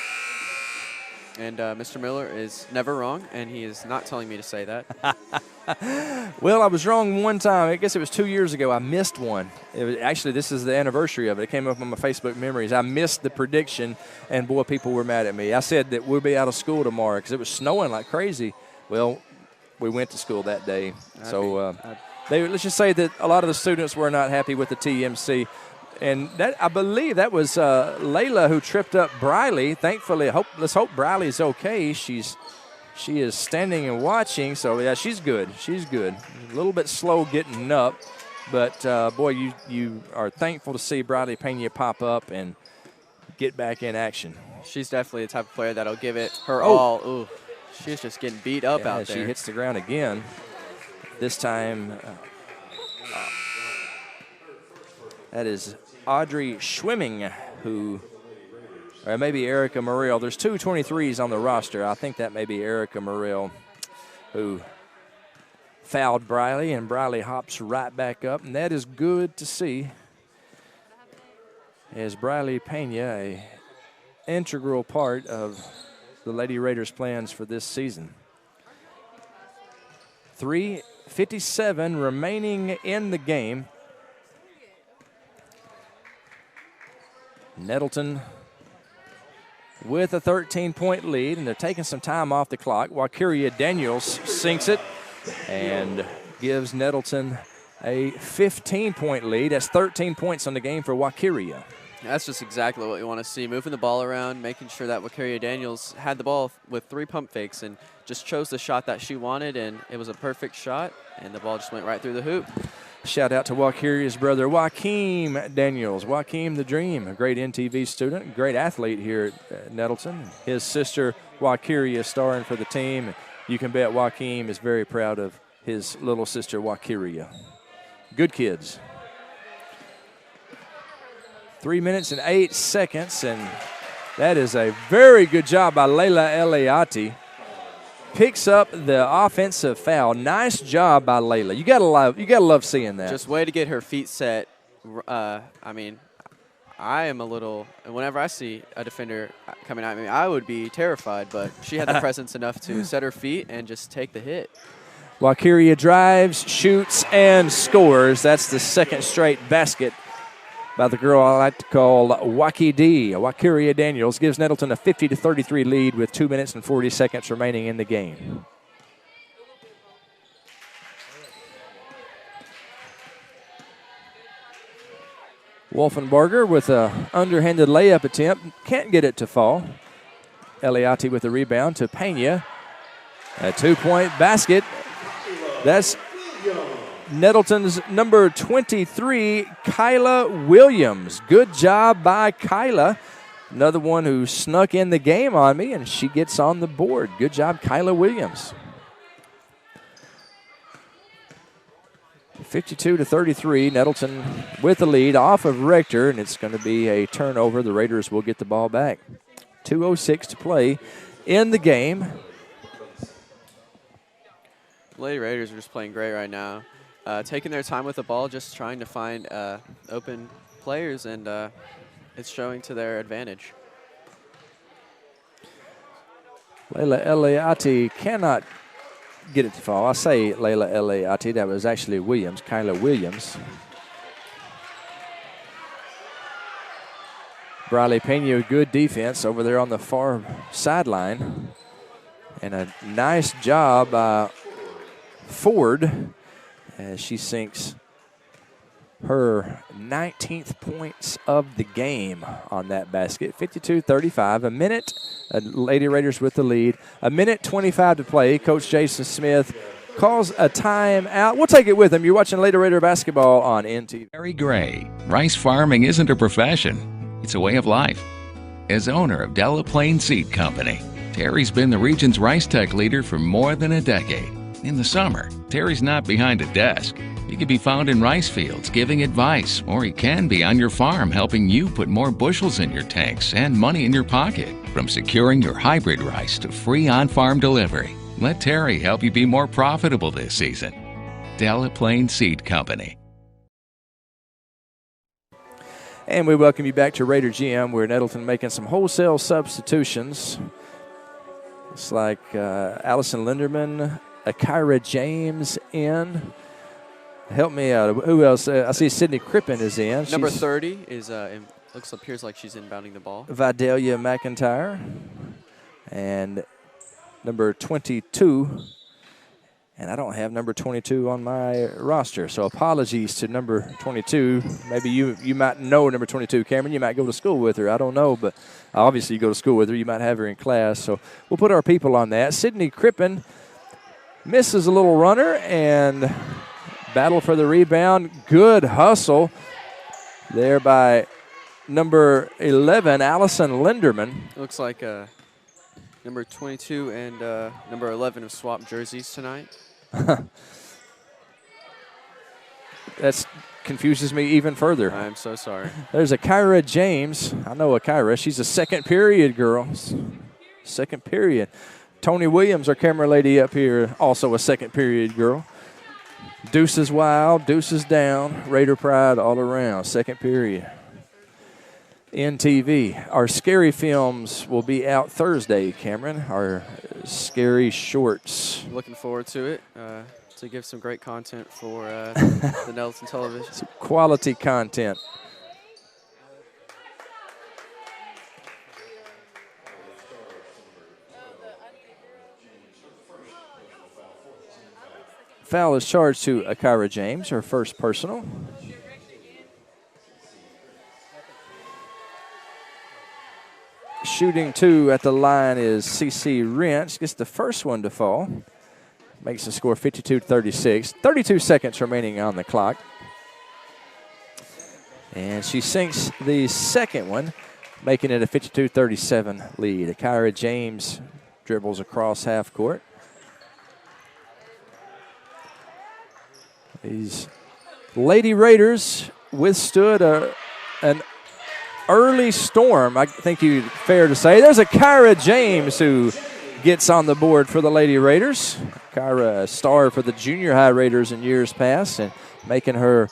And Mr. Miller is never wrong, and he is not telling me to say that. Well, I was wrong one time. I guess it was 2 years ago. I missed one. Actually, this is the anniversary of it. It came up on my Facebook memories. I missed the prediction, and, boy, people were mad at me. I said that we'll be out of school tomorrow because it was snowing like crazy. Well, we went to school that day. Let's just say that a lot of the students were not happy with the TMC. And that, I believe that was Layla who tripped up Briley. Thankfully, let's hope Briley's okay. She is standing and watching, so yeah, she's good. She's good. A little bit slow getting up, but boy, you are thankful to see Briley Pena pop up and get back in action. She's definitely the type of player that'll give it her all. Ooh, she's just getting beat up out there. She hits the ground again. This time, that is Audrey Schwimming, or maybe Erica Morrell. There's two 23s on the roster. I think that may be Erica Morrell who fouled Briley, and Briley hops right back up, and that is good to see. As Briley Pena, an integral part of the Lady Raiders' plans for this season. 3:57 remaining in the game. Nettleton with a 13-point lead, and they're taking some time off the clock. Wakiria Daniels sinks it and gives Nettleton a 15-point lead. That's 13 points on the game for Wakiria. That's just exactly what we want to see. Moving the ball around, making sure that Wakiria Daniels had the ball with 3 pump fakes and just chose the shot that she wanted, and it was a perfect shot, and the ball just went right through the hoop. Shout out to Wakiria's brother, Joaquim Daniels. Joaquim the Dream, a great NTV student, great athlete here at Nettleton. His sister, Wakiria, starring for the team. You can bet Joaquim is very proud of his little sister, Wakiria. Good kids. 3 minutes and 8 seconds, and that is a very good job by Layla Eliati. Picks up the offensive foul. Nice job by Layla. You gotta love seeing that. Just way to get her feet set. I mean, I am a little. Whenever I see a defender coming at me, I would be terrified. But she had the presence enough to set her feet and just take the hit. Wakiria drives, shoots, and scores. That's the second straight basket by the girl I like to call Waki D. Wakiria Daniels gives Nettleton a 50-33 lead with 2 minutes and 40 seconds remaining in the game. Wolfenbarger with a underhanded layup attempt. Can't get it to fall. Eliati with the rebound to Pena. A 2-point basket. That's Nettleton's number 23, Kyla Williams. Good job by Kyla. Another one who snuck in the game on me, and she gets on the board. Good job, Kyla Williams. 52-33, Nettleton with the lead off of Rector, and it's going to be a turnover. The Raiders will get the ball back. 2:06 to play in the game. Lady Raiders are just playing great right now. Taking their time with the ball, just trying to find open players, and it's showing to their advantage. Layla Eliati cannot get it to fall. I say Layla Eliati. That was actually Williams, Kyla Williams. Briley Pena, good defense over there on the far sideline. And a nice job by Ford as she sinks her 19th points of the game on that basket. 52-35, a minute. Lady Raiders with the lead. A minute 25 to play. Coach Jason Smith calls a timeout. We'll take it with him. You're watching Lady Raider basketball on NTV. Terry Gray, rice farming isn't a profession, it's a way of life. As owner of Delaplaine Seed Company, Terry's been the region's rice tech leader for more than a decade. In the summer, Terry's not behind a desk. He can be found in rice fields giving advice, or he can be on your farm helping you put more bushels in your tanks and money in your pocket. From securing your hybrid rice to free on-farm delivery, let Terry help you be more profitable this season. Delaplaine Seed Company. And we welcome you back to Raider GM, where Nettleton making some wholesale substitutions. It's like Allison Linderman, Akira James in. Help me out. Who else? I see Sydney Crippen is in. Number 30 is appears like she's inbounding the ball. Vidalia McIntyre. And number 22. And I don't have number 22 on my roster, so apologies to number 22. Maybe you might know number 22, Cameron. You might go to school with her. I don't know, but obviously you go to school with her. You might have her in class, so we'll put our people on that. Sydney Crippen misses a little runner and battle for the rebound. Good hustle there by number 11, Allison Linderman. Looks like number 22 and number 11 have swapped jerseys tonight. That confuses me even further. I'm so sorry. There's Akira James. I know Akira. She's a second period girl. Second period. Tony Williams, our camera lady up here, also a second period girl. Deuces wild, deuces down, Raider pride all around. Second period. NTV. Our scary films will be out Thursday, Cameron. Our scary shorts. Looking forward to it. To give some great content for the Nettleton television. Some quality content. Foul is charged to Akira James, her first personal. Shooting two at the line is CC Wrench. Gets the first one to fall. Makes the score 52-36. 32 seconds remaining on the clock. And she sinks the second one, making it a 52-37 lead. Akira James dribbles across half court. These Lady Raiders withstood an early storm, I think you'd fair to say. There's Akira James who gets on the board for the Lady Raiders. Akira, a star for the junior high Raiders in years past and making her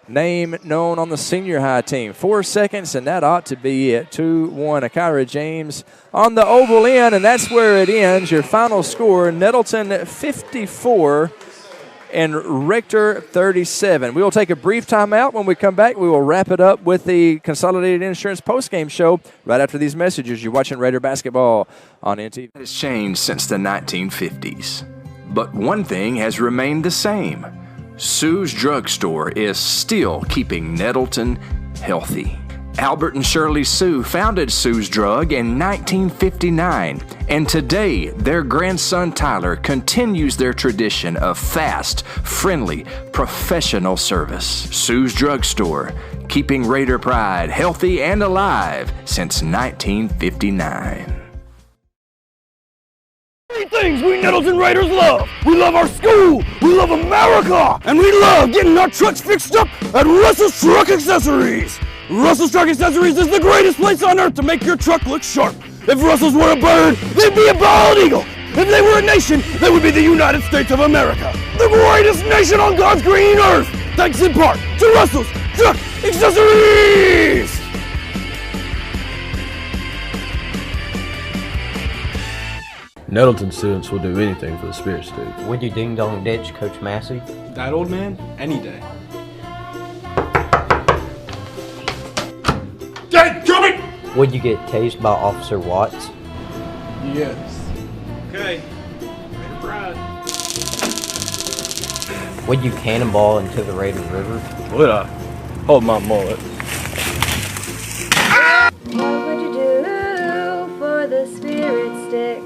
name known on the senior high team. 4 seconds, and that ought to be it. 2-1, Akira James on the oval end, and that's where it ends. Your final score, Nettleton 54 and Rector 37. We will take a brief timeout. When we come back, we will wrap it up with the Consolidated Insurance postgame show right after these messages. You're watching Raider basketball on NTV. It has changed since the 1950s, but one thing has remained the same. Sue's Drugstore is still keeping Nettleton healthy. Albert and Shirley Sue founded Sue's Drug in 1959, and today their grandson Tyler continues their tradition of fast, friendly, professional service. Sue's Drugstore, keeping Raider pride healthy and alive since 1959. Three things we Nettleton Raiders love. We love our school, we love America, and we love getting our trucks fixed up at Russell's Truck Accessories. Russell's Truck Accessories is the greatest place on earth to make your truck look sharp. If Russell's were a bird, they'd be a bald eagle. If they were a nation, they would be the United States of America. The greatest nation on God's green earth. Thanks in part to Russell's Truck Accessories. Nettleton students will do anything for the Spirit students. Would you ding dong ditch Coach Massey? That old man, any day. Dadgummit! Would you get tased by Officer Watts? Yes. Okay. Raider Pride. Would you cannonball into the Raider River? Would I? Hold my mullet. What would you do for the spirit stick?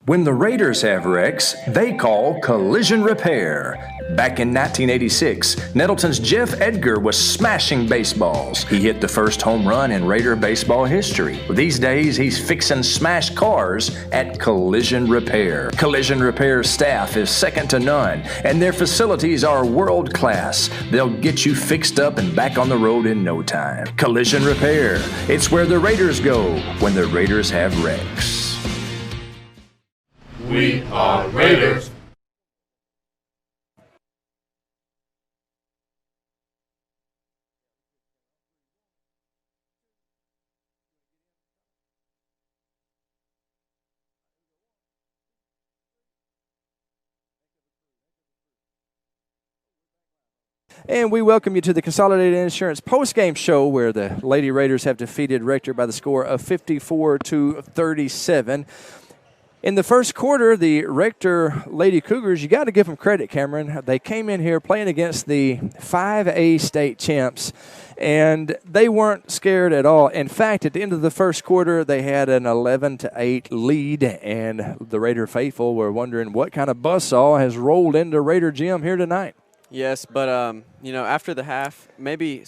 When the Raiders have wrecks, they call collision repair. Back in 1986, Nettleton's Jeff Edgar was smashing baseballs. He hit the first home run in Raider baseball history. These days, he's fixing smashed cars at Collision Repair. Collision Repair's staff is second to none, and their facilities are world class. They'll get you fixed up and back on the road in no time. Collision Repair. It's where the Raiders go when the Raiders have wrecks. We are Raiders. And we welcome you to the Consolidated Insurance postgame show where the Lady Raiders have defeated Rector by the score of 54-37. In the first quarter, the Rector Lady Cougars, you got to give them credit, Cameron. They came in here playing against the 5A state champs, and they weren't scared at all. In fact, at the end of the first quarter, they had an 11-8 lead, and the Raider faithful were wondering what kind of buzzsaw has rolled into Raider Gym here tonight. Yes, but, after the half, maybe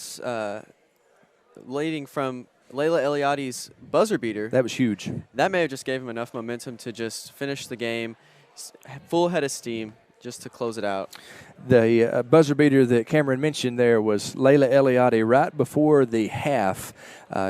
leading from Layla Eliotti's buzzer beater. That was huge. That may have just gave him enough momentum to just finish the game, full head of steam, just to close it out. The buzzer beater that Cameron mentioned there was Layla Eliotti right before the half.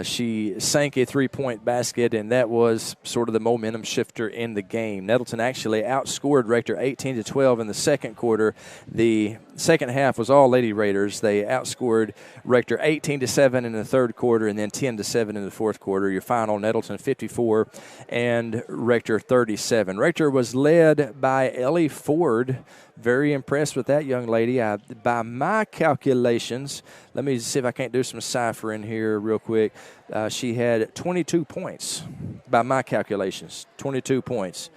She sank a three-point basket, and that was sort of the momentum shifter in the game. Nettleton actually outscored Rector 18-12 in the second quarter. The second half was all Lady Raiders. They outscored Rector 18-7 in the third quarter and then 10-7 in the fourth quarter. Your final, Nettleton 54 and Rector 37. Rector was led by Ellie Ford. Very impressed with that young lady. By my calculations, let me see if I can't do some ciphering here real quick. She had 22 points by my calculations, 22 points.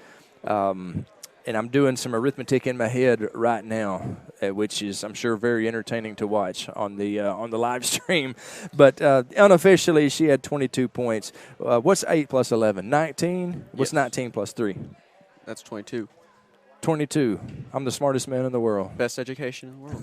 And I'm doing some arithmetic in my head right now, which is, I'm sure, very entertaining to watch on the live stream. But unofficially, she had 22 points. What's 8 plus 11? 19? What's 19 plus 3? That's 22. 22. I'm the smartest man in the world. Best education in the world.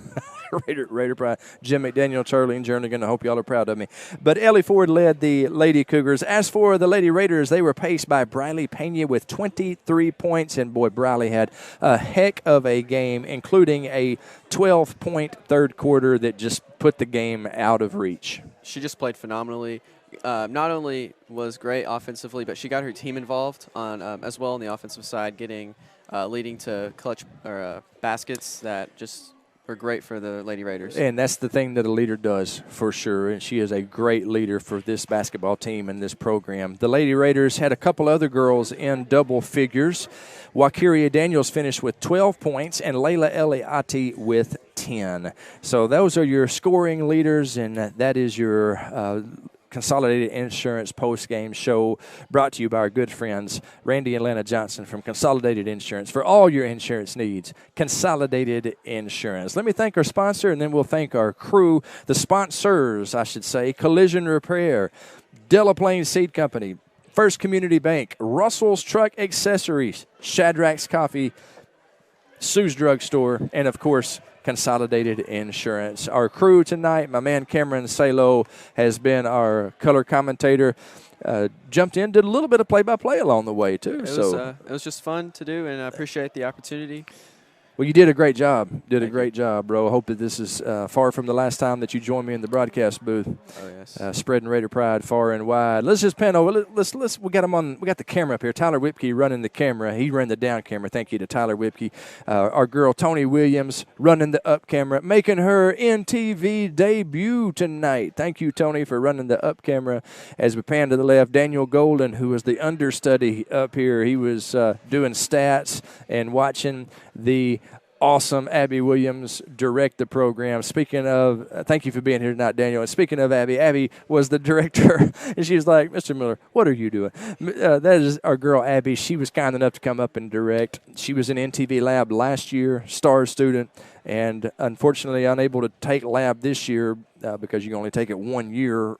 Raider Pride. Jim McDaniel, Charlie, and Jernigan, I hope y'all are proud of me. But Ellie Ford led the Lady Cougars. As for the Lady Raiders, they were paced by Briley Pena with 23 points. And, boy, Briley had a heck of a game, including a 12-point third quarter that just put the game out of reach. She just played phenomenally. Not only was great offensively, but she got her team involved on as well on the offensive side, leading to clutch baskets that just were great for the Lady Raiders. And that's the thing that a leader does for sure, and she is a great leader for this basketball team and this program. The Lady Raiders had a couple other girls in double figures. Wakiria Daniels finished with 12 points and Layla Eliati with 10. So those are your scoring leaders, and that is your Consolidated Insurance post-game show brought to you by our good friends Randy and Lana Johnson from Consolidated Insurance. For all your insurance needs, Consolidated Insurance. Let me thank our sponsor, and then we'll thank our crew, the sponsors, I should say, Collision Repair, Delaplaine Seed Company, First Community Bank, Russell's Truck Accessories, Shadrachs Coffee, Sue's Drugstore, and, of course, Consolidated Insurance. Our crew tonight, my man Cameron Salo has been our color commentator. Jumped in, did a little bit of play-by-play along the way, too. It was just fun to do, and I appreciate the opportunity. Well, you did a great job. Great job, bro. I hope that this is far from the last time that you join me in the broadcast booth. Oh, yes. Spreading Raider pride far and wide. Let's just pan over. We got him on. We got the camera up here. Tyler Whipke running the camera. He ran the down camera. Thank you to Tyler Whipke. Our girl Tony Williams running the up camera, making her NTV debut tonight. Thank you, Tony, for running the up camera. As we pan to the left, Daniel Golden, who was the understudy up here. He was doing stats and watching the awesome Abby Williams direct the program. Speaking of, thank you for being here tonight, Daniel. And speaking of Abby, Abby was the director, and she was like, Mr. Miller, what are you doing? That is our girl, Abby. She was kind enough to come up and direct. She was in NTV Lab last year, star student, and unfortunately unable to take Lab this year because you can only take it 1 year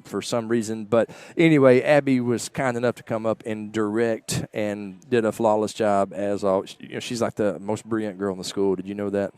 for some reason. But anyway, Abby was kind enough to come up and direct and did a flawless job as always. You know, she's like the most brilliant girl in the school. Did you know that?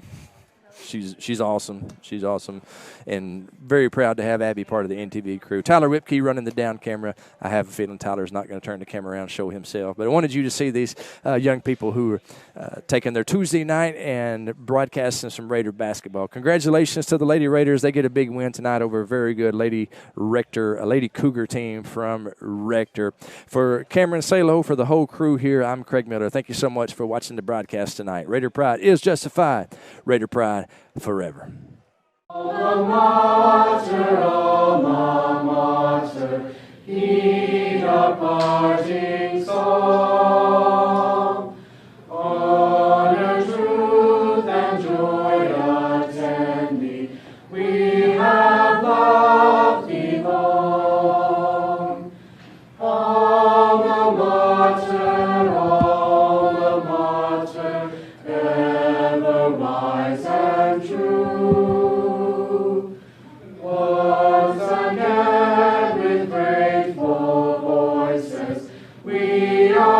She's awesome. She's awesome. And very proud to have Abby part of the NTV crew. Tyler Whipke running the down camera. I have a feeling Tyler's not going to turn the camera around and show himself. But I wanted you to see these young people who are taking their Tuesday night and broadcasting some Raider basketball. Congratulations to the Lady Raiders. They get a big win tonight over a very good Lady Cougar team from Rector. For Cameron Salo, for the whole crew here, I'm Craig Miller. Thank you so much for watching the broadcast tonight. Raider Pride is justified. Raider Pride forever. Alma mater, heed our parting song. Honor, truth, and joy attend thee. We have loved thee long. Alma mater, ever wise and true. Once again with grateful voices we are